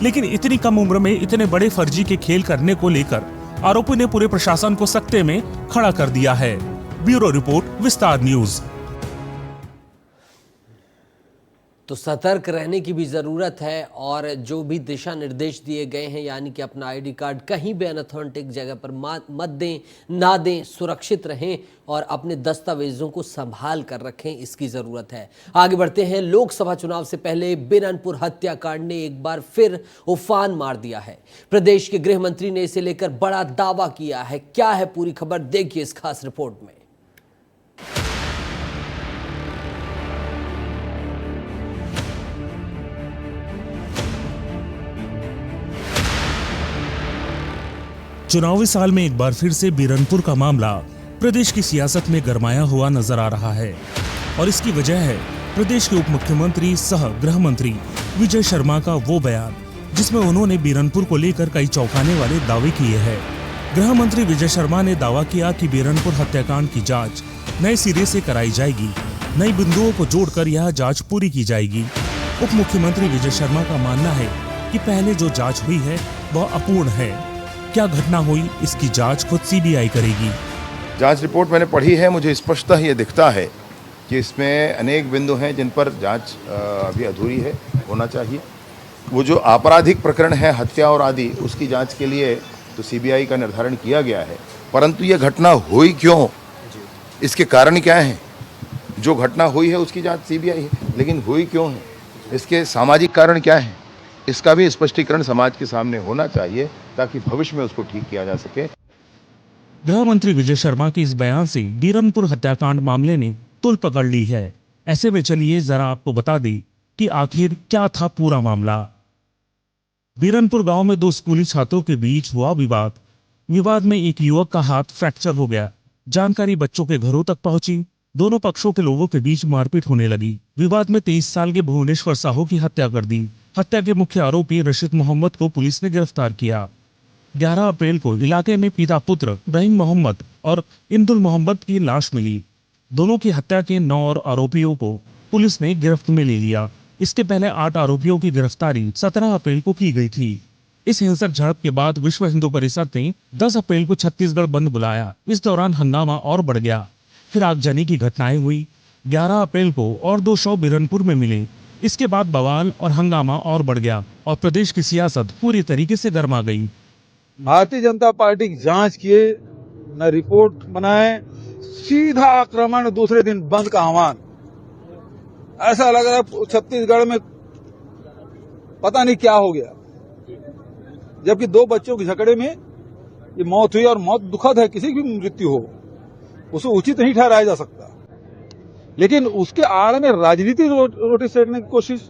लेकिन इतनी कम उम्र में इतने बड़े फर्जी के खेल करने को लेकर आरोपी ने पूरे प्रशासन को सकते में खड़ा कर दिया है। ब्यूरो रिपोर्ट, विस्तार न्यूज। तो सतर्क रहने की भी ज़रूरत है और जो भी दिशा निर्देश दिए गए हैं, यानी कि अपना आईडी कार्ड कहीं भी अनऑथेंटिक जगह पर मत दें, ना दें, सुरक्षित रहें और अपने दस्तावेजों को संभाल कर रखें, इसकी ज़रूरत है। आगे बढ़ते हैं। लोकसभा चुनाव से पहले बिरनपुर हत्याकांड ने एक बार फिर उफान मार दिया है। प्रदेश के गृह मंत्री ने इसे लेकर बड़ा दावा किया है। क्या है पूरी खबर, देखिए इस खास रिपोर्ट में। चुनावी साल में एक बार फिर से बिरनपुर का मामला प्रदेश की सियासत में गरमाया हुआ नजर आ रहा है और इसकी वजह है प्रदेश के उप मुख्यमंत्री सह गृह मंत्री विजय शर्मा का वो बयान जिसमें उन्होंने बिरनपुर को लेकर कई चौंकाने वाले दावे किए हैं। गृह मंत्री विजय शर्मा ने दावा किया कि बिरनपुर हत्याकांड की जांच नए सिरे से कराई जाएगी, नई बिंदुओं को जोड़कर यह जांच पूरी की जाएगी। उप मुख्यमंत्री विजय शर्मा का मानना है कि पहले जो जांच हुई है वह अपूर्ण है। क्या घटना हुई, इसकी जांच खुद सीबीआई करेगी। जांच रिपोर्ट मैंने पढ़ी है, मुझे स्पष्टतः ये दिखता है कि इसमें अनेक बिंदु हैं जिन पर जांच अभी अधूरी है, होना चाहिए। वो जो आपराधिक प्रकरण है, हत्या और आदि, उसकी जांच के लिए तो सीबीआई का निर्धारण किया गया है, परंतु ये घटना हुई क्यों, इसके कारण क्या हैं? जो घटना हुई है उसकी जांच सीबीआई है, लेकिन हुई क्यों है, इसके सामाजिक कारण क्या है, इसका भी स्पष्टीकरण समाज के सामने होना चाहिए ताकि भविष्य में उसको ठीक किया जा सके। गृह मंत्री विजय शर्मा के इस बयान से बीरनपुर हत्याकांड मामले ने तुल पकड़ ली है। ऐसे में चलिए जरा आपको बता दें कि आखिर क्या था पूरा मामला। बीरनपुर गांव में दो स्कूली छात्रों के बीच हुआ विवाद में एक युवक का हाथ फ्रैक्चर हो गया। जानकारी बच्चों के घरों तक पहुंची। दोनों पक्षों के लोगों के बीच मारपीट होने लगी। विवाद में 23 साल के भुवनेश्वर साहू की हत्या कर दी। हत्या के मुख्य आरोपी रशीद मोहम्मद को पुलिस ने गिरफ्तार किया। 11 अप्रैल को इलाके में पिता पुत्र रहीम मोहम्मद और इंदुल मोहम्मद की लाश मिली। दोनों की हत्या के 9 और आरोपियों को पुलिस ने गिरफ्त में ले लिया। इसके पहले 8 आरोपियों की गिरफ्तारी 17 अप्रैल को की गई थी। इस हिंसक झड़प के बाद विश्व हिंदू परिषद ने 10 अप्रैल को छत्तीसगढ़ बंद बुलाया। इस दौरान हंगामा और बढ़ गया। फिर आगजनी की घटनाएं हुई। 11 अप्रैल को और 2 शव बीरनपुर में मिले। इसके बाद बवाल और हंगामा और बढ़ गया और प्रदेश की सियासत पूरी तरीके से गर्मा गई। भारतीय जनता पार्टी की जांच किए, न रिपोर्ट बनाए, सीधा आक्रमण, दूसरे दिन बंद का आह्वान। ऐसा लग रहा है छत्तीसगढ़ में पता नहीं क्या हो गया, जबकि 2 बच्चों के झगड़े में ये मौत हुई और मौत दुखद है, किसी की भी मृत्यु हो उसे उचित नहीं ठहराया जा सकता, लेकिन उसके आड़ में राजनीति रोटी सेकने की कोशिश।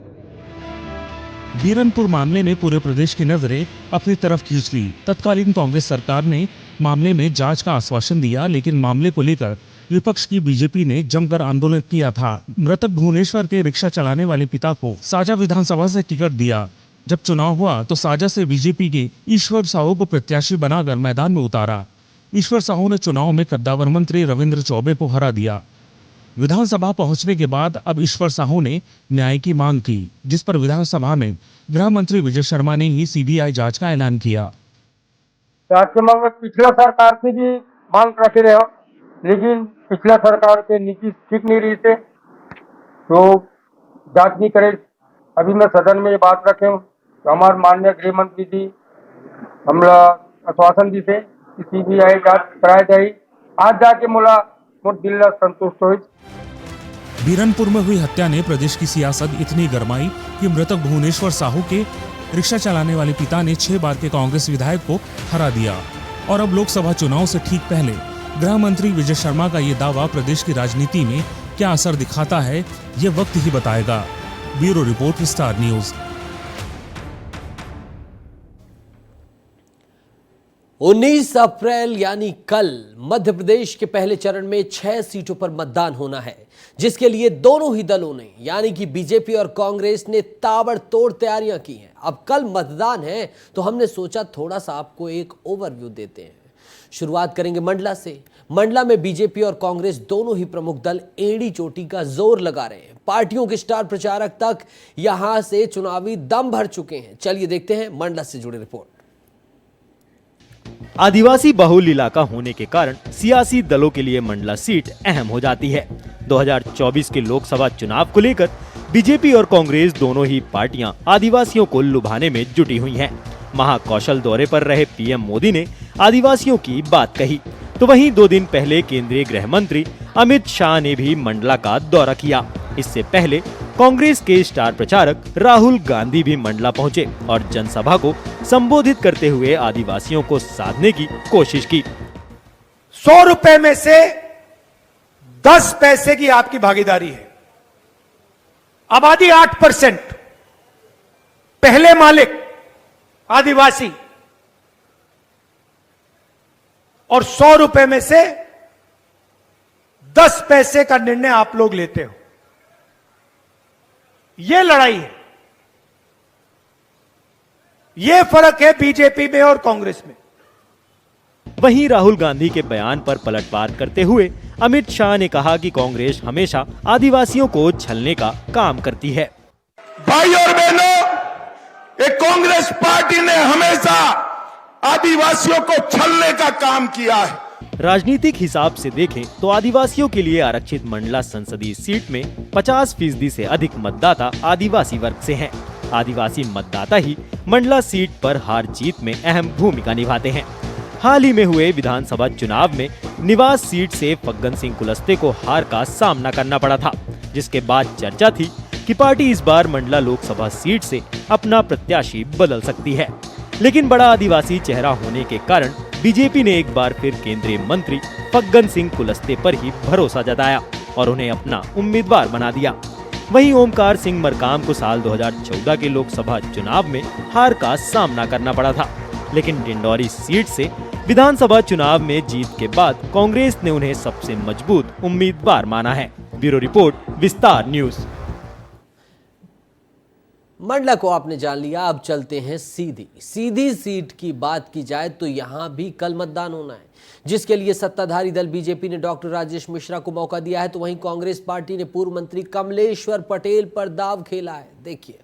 बीरनपुर मामले ने पूरे प्रदेश की नजरें अपनी तरफ खींच ली। तत्कालीन कांग्रेस सरकार ने मामले में जांच का आश्वासन दिया, लेकिन मामले को लेकर विपक्ष की बीजेपी ने जमकर आंदोलन किया था। मृतक भुवनेश्वर के रिक्शा चलाने वाले पिता को साजा विधानसभा से टिकट दिया। जब चुनाव हुआ तो साजा से बीजेपी के ईश्वर साहू को प्रत्याशी बनाकर मैदान में उतारा। ईश्वर साहू ने चुनाव में कद्दावर मंत्री रविंद्र चौबे को हरा दिया। विधानसभा पहुंचने के बाद अब ईश्वर साहू ने न्याय की मांग की, जिस पर विधानसभा में गृह मंत्री विजय शर्मा ने ही सीबीआई जांच का ऐलान किया। पिछला सरकार से भी मांग रखे रहे, लेकिन पिछला सरकार के नीति ठीक नहीं रही थे तो जांच नहीं करे। अभी मैं सदन में ये बात रखे हूँ तो हमारे माननीय गृह मंत्री जी हमला आश्वासन दी थे कि सीबीआई जांच कराई जाए। आज जाके मोला मोट दिल संतुष्ट हुई। बीरनपुर में हुई हत्या ने प्रदेश की सियासत इतनी गरमाई कि मृतक भुवनेश्वर साहू के रिक्शा चलाने वाले पिता ने 6 बार के कांग्रेस विधायक को हरा दिया। और अब लोकसभा चुनाव से ठीक पहले गृह मंत्री विजय शर्मा का ये दावा प्रदेश की राजनीति में क्या असर दिखाता है, ये वक्त ही बताएगा। Bureau report, star news. 19 अप्रैल यानी कल मध्य प्रदेश के पहले चरण में 6 सीटों पर मतदान होना है, जिसके लिए दोनों ही दलों ने यानी कि बीजेपी और कांग्रेस ने ताबड़तोड़ तैयारियां की हैं। अब कल मतदान है तो हमने सोचा थोड़ा सा आपको एक ओवरव्यू देते हैं। शुरुआत करेंगे मंडला से। मंडला में बीजेपी और कांग्रेस दोनों ही प्रमुख दल एड़ी चोटी का जोर लगा रहे हैं। पार्टियों के स्टार प्रचारक तक यहां से चुनावी दम भर चुके हैं। चलिए देखते हैं मंडला से जुड़ी रिपोर्ट। आदिवासी बहुल इलाका होने के कारण सियासी दलों के लिए मंडला सीट अहम हो जाती है। 2024 के लोकसभा चुनाव को लेकर बीजेपी और कांग्रेस दोनों ही पार्टियां आदिवासियों को लुभाने में जुटी हुई हैं। महाकौशल दौरे पर रहे पीएम मोदी ने आदिवासियों की बात कही, तो वहीं 2 दिन पहले केंद्रीय गृह मंत्री अमित शाह ने भी मंडला का दौरा किया। इससे पहले कांग्रेस के स्टार प्रचारक राहुल गांधी भी मंडला पहुंचे और जनसभा को संबोधित करते हुए आदिवासियों को साधने की कोशिश की। 100 रुपए में से 10 पैसे की आपकी भागीदारी है। आबादी 8%, पहले मालिक आदिवासी, और 100 रुपए में से 10 पैसे का निर्णय आप लोग लेते हो। यह लड़ाई है, यह फर्क है बीजेपी में और कांग्रेस में। वहीं राहुल गांधी के बयान पर पलटवार करते हुए अमित शाह ने कहा कि कांग्रेस हमेशा आदिवासियों को छलने का काम करती है। भाई और बहनों, एक कांग्रेस पार्टी ने हमेशा आदिवासियों को छलने का काम किया है। राजनीतिक हिसाब से देखें तो आदिवासियों के लिए आरक्षित मंडला संसदीय सीट में 50% से अधिक मतदाता आदिवासी वर्ग से हैं। आदिवासी मतदाता ही मंडला सीट पर हार जीत में अहम भूमिका निभाते हैं। हाल ही में हुए विधानसभा चुनाव में निवास सीट से फग्गन सिंह कुलस्ते को हार का सामना करना पड़ा था, जिसके बाद चर्चा थी कि पार्टी इस बार मंडला लोकसभा सीट से अपना प्रत्याशी बदल सकती है। लेकिन बड़ा आदिवासी चेहरा होने के कारण बीजेपी ने एक बार फिर केंद्रीय मंत्री फग्गन सिंह कुलस्ते पर ही भरोसा जताया और उन्हें अपना उम्मीदवार बना दिया। वहीं ओमकार सिंह मरकाम को साल 2014 के लोकसभा चुनाव में हार का सामना करना पड़ा था, लेकिन डिंडौरी सीट से विधानसभा चुनाव में जीत के बाद कांग्रेस ने उन्हें सबसे मजबूत उम्मीदवार माना है। ब्यूरो रिपोर्ट, विस्तार न्यूज। मंडला को आपने जान लिया, अब चलते हैं सीधी सीट की बात की जाए तो यहां भी कल मतदान होना है, जिसके लिए सत्ताधारी दल बीजेपी ने डॉक्टर राजेश मिश्रा को मौका दिया है, तो वहीं कांग्रेस पार्टी ने पूर्व मंत्री कमलेश्वर पटेल पर दाव खेला है। देखिए,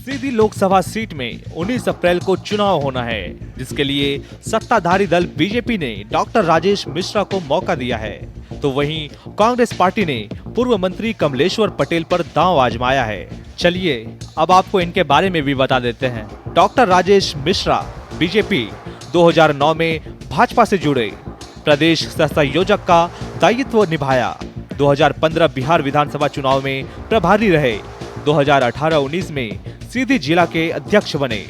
सीधी लोकसभा सीट में 19 अप्रैल को चुनाव होना है, जिसके लिए सत्ताधारी दल बीजेपी ने डॉक्टर राजेश मिश्रा को मौका दिया है, तो वहीं कांग्रेस पार्टी ने पूर्व मंत्री कमलेश्वर पटेल पर दांव आजमाया है। चलिए अब आपको इनके बारे में भी बता देते हैं। डॉक्टर राजेश मिश्रा बीजेपी 2009 में भाजपा से जुड़े, प्रदेश सहसंयोजक का दायित्व निभाया। 2015 बिहार विधानसभा चुनाव में प्रभारी रहे। 2018-19 में सीधी जिला के अध्यक्ष बने।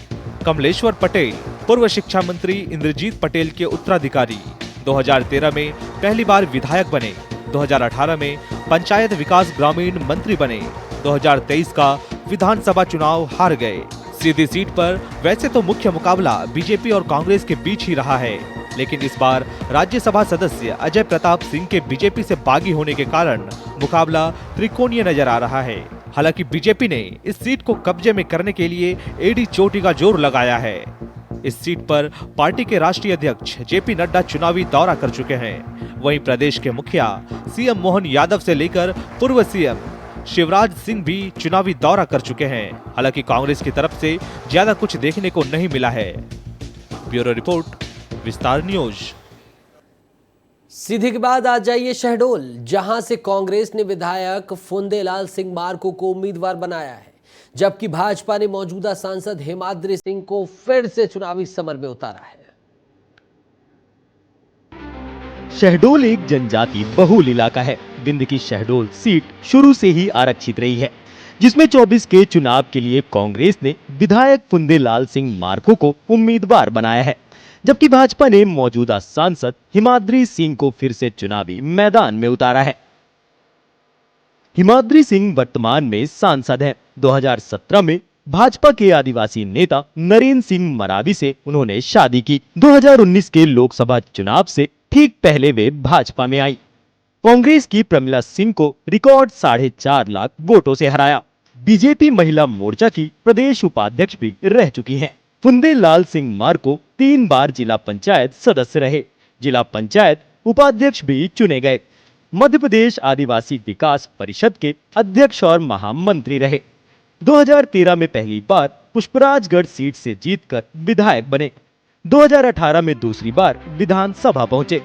कमलेश्वर पटेल पूर्व शिक्षा मंत्री इंद्रजीत पटेल के उत्तराधिकारी। 2013 में पहली बार विधायक बने। 2018 में पंचायत विकास ग्रामीण मंत्री बने। 2023 का विधानसभा चुनाव हार गए। सीधी सीट पर वैसे तो मुख्य मुकाबला बीजेपी और कांग्रेस के बीच ही रहा है, लेकिन इस बार राज्यसभा सदस्य अजय प्रताप सिंह के बीजेपी से बागी होने के कारण मुकाबला त्रिकोणीय नजर आ रहा है। हालांकि बीजेपी ने इस सीट को कब्जे में करने के लिए एडी चोटी का जोर लगाया है। इस सीट पर पार्टी के राष्ट्रीय अध्यक्ष जेपी नड्डा चुनावी दौरा कर चुके हैं। वहीं प्रदेश के मुखिया सीएम मोहन यादव से लेकर पूर्व सीएम शिवराज सिंह भी चुनावी दौरा कर चुके हैं। हालांकि कांग्रेस की तरफ से ज्यादा कुछ देखने को नहीं मिला है। ब्यूरो रिपोर्ट, विस्तार न्यूज। सीधी के बाद आ जाइए शहडोल, जहां से कांग्रेस ने विधायक फुंदेलाल सिंह मार्को को उम्मीदवार बनाया है, जबकि भाजपा ने मौजूदा सांसद हेमाद्री सिंह को फिर से चुनावी समर में उतारा है। शहडोल एक जनजाति बहुल इलाका है। बिंद की शहडोल सीट शुरू से ही आरक्षित रही है, जिसमें 24 के चुनाव के लिए कांग्रेस ने विधायक फुंदेलाल सिंह मार्को को उम्मीदवार बनाया है, जबकि भाजपा ने मौजूदा सांसद हिमाद्री सिंह को फिर से चुनावी मैदान में उतारा है। हिमाद्री सिंह वर्तमान में सांसद हैं। 2017 में भाजपा के आदिवासी नेता नरेंद्र सिंह मरावी से उन्होंने शादी की। 2019 के लोकसभा चुनाव से ठीक पहले वे भाजपा में आई। कांग्रेस की प्रमिला सिंह को रिकॉर्ड 4.5 लाख वोटों से हराया। बीजेपी महिला मोर्चा की प्रदेश उपाध्यक्ष भी रह चुकी हैं। फुंदेलाल सिंह मार्को 3 बार जिला पंचायत सदस्य रहे। जिला पंचायत उपाध्यक्ष भी चुने गए। मध्य प्रदेश आदिवासी विकास परिषद के अध्यक्ष और महामंत्री रहे। 2013 में पहली बार पुष्पराजगढ़ सीट से जीतकर विधायक बने। 2018 में दूसरी बार विधानसभा पहुंचे।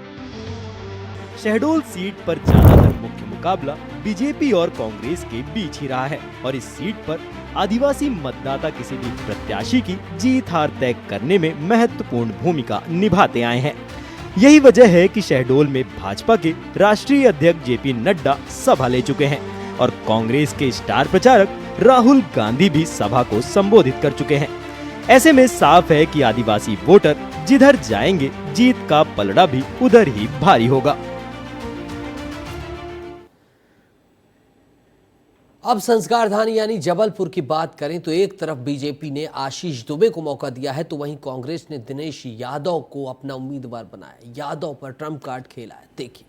शहडोल सीट पर ज्यादातर मुख्य मुकाबला बीजेपी और कांग्रेस के बीच ही रहा है और इस सीट पर आदिवासी मतदाता किसी भी प्रत्याशी की जीत हार तय करने में महत्वपूर्ण भूमिका निभाते आए हैं। यही वजह है कि शहडोल में भाजपा के राष्ट्रीय अध्यक्ष जेपी नड्डा सभा ले चुके हैं और कांग्रेस के स्टार प्रचारक राहुल गांधी भी सभा को संबोधित कर चुके हैं। ऐसे में साफ है कि आदिवासी वोटर जिधर जाएंगे, जीत का पलड़ा भी उधर ही भारी होगा। अब संस्कार धानी यानी जबलपुर की बात करें तो एक तरफ बीजेपी ने आशीष दुबे को मौका दिया है, तो वहीं कांग्रेस ने दिनेश यादव को अपना उम्मीदवार बनाया। यादव पर ट्रम्प कार्ड खेला है। देखिए,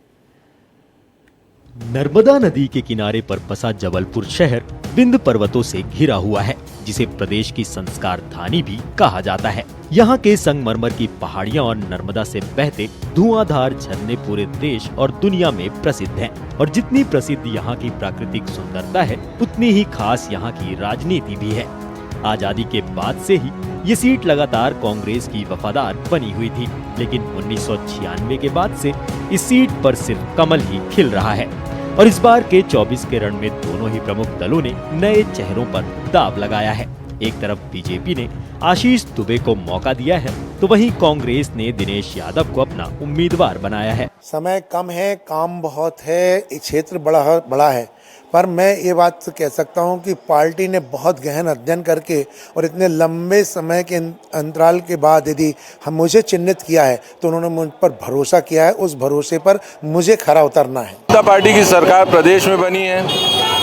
नर्मदा नदी के किनारे पर बसा जबलपुर शहर विंध्य पर्वतों से घिरा हुआ है, जिसे प्रदेश की संस्कार धानी भी कहा जाता है। यहाँ के संगमरमर की पहाड़ियाँ और नर्मदा से बहते धुआंधार झरने पूरे देश और दुनिया में प्रसिद्ध हैं। और जितनी प्रसिद्ध यहाँ की प्राकृतिक सुंदरता है, उतनी ही खास यहाँ की राजनीति भी है। आजादी के बाद से ही ये सीट लगातार कांग्रेस की वफादार बनी हुई थी, लेकिन 1996 के बाद से इस सीट पर सिर्फ कमल ही खिल रहा है। और इस बार के 24 के रण में दोनों ही प्रमुख दलों ने नए चेहरों पर दांव लगाया है। एक तरफ बीजेपी ने आशीष दुबे को मौका दिया है, तो वहीं कांग्रेस ने दिनेश यादव को अपना उम्मीदवार बनाया है। समय कम है, काम बहुत है, क्षेत्र बड़ा है, पर मैं ये बात कह सकता हूं कि पार्टी ने बहुत गहन अध्ययन करके और इतने लंबे समय के अंतराल के बाद यदि हम मुझे चिन्हित किया है तो उन्होंने मुझ पर भरोसा किया है। उस भरोसे पर मुझे खरा उतरना है। जनता पार्टी की सरकार प्रदेश में बनी है,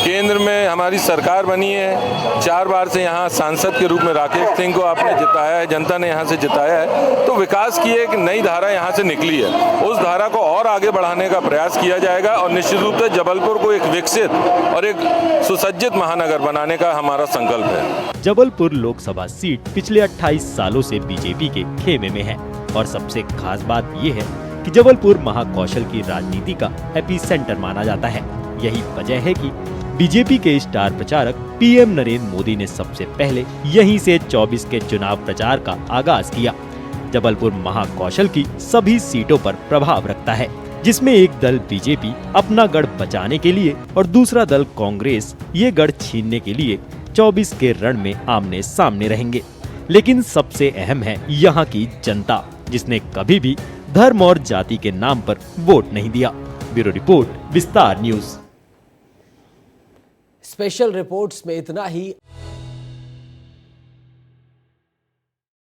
केंद्र में हमारी सरकार बनी है। 4 बार से यहाँ सांसद के रूप में राकेश सिंह को आपने जिताया है, जनता ने यहाँ से जिताया है, तो विकास की एक नई धारा यहाँ से निकली है। उस धारा को और आगे बढ़ाने का प्रयास किया जाएगा और निश्चित रूप से जबलपुर को एक विकसित और एक सुसज्जित महानगर बनाने का हमारा संकल्प है। जबलपुर लोकसभा सीट पिछले 28 सालों से बीजेपी के खेमे में है और सबसे खास बात ये है कि जबलपुर महाकौशल की राजनीति का एपी सेंटर माना जाता है। यही वजह है कि बीजेपी के स्टार प्रचारक पीएम नरेंद्र मोदी ने सबसे पहले यहीं से 24 के चुनाव प्रचार का आगाज किया। जबलपुर महाकौशल की सभी सीटों पर प्रभाव रखता है, जिसमें एक दल बीजेपी अपना गढ़ बचाने के लिए और दूसरा दल कांग्रेस ये गढ़ छीनने के लिए 24 के रण में आमने सामने रहेंगे। लेकिन सबसे अहम है यहाँ की जनता, जिसने कभी भी धर्म और जाति के नाम पर वोट नहीं दिया। ब्यूरो रिपोर्ट, विस्तार न्यूज। स्पेशल रिपोर्ट्स में इतना ही।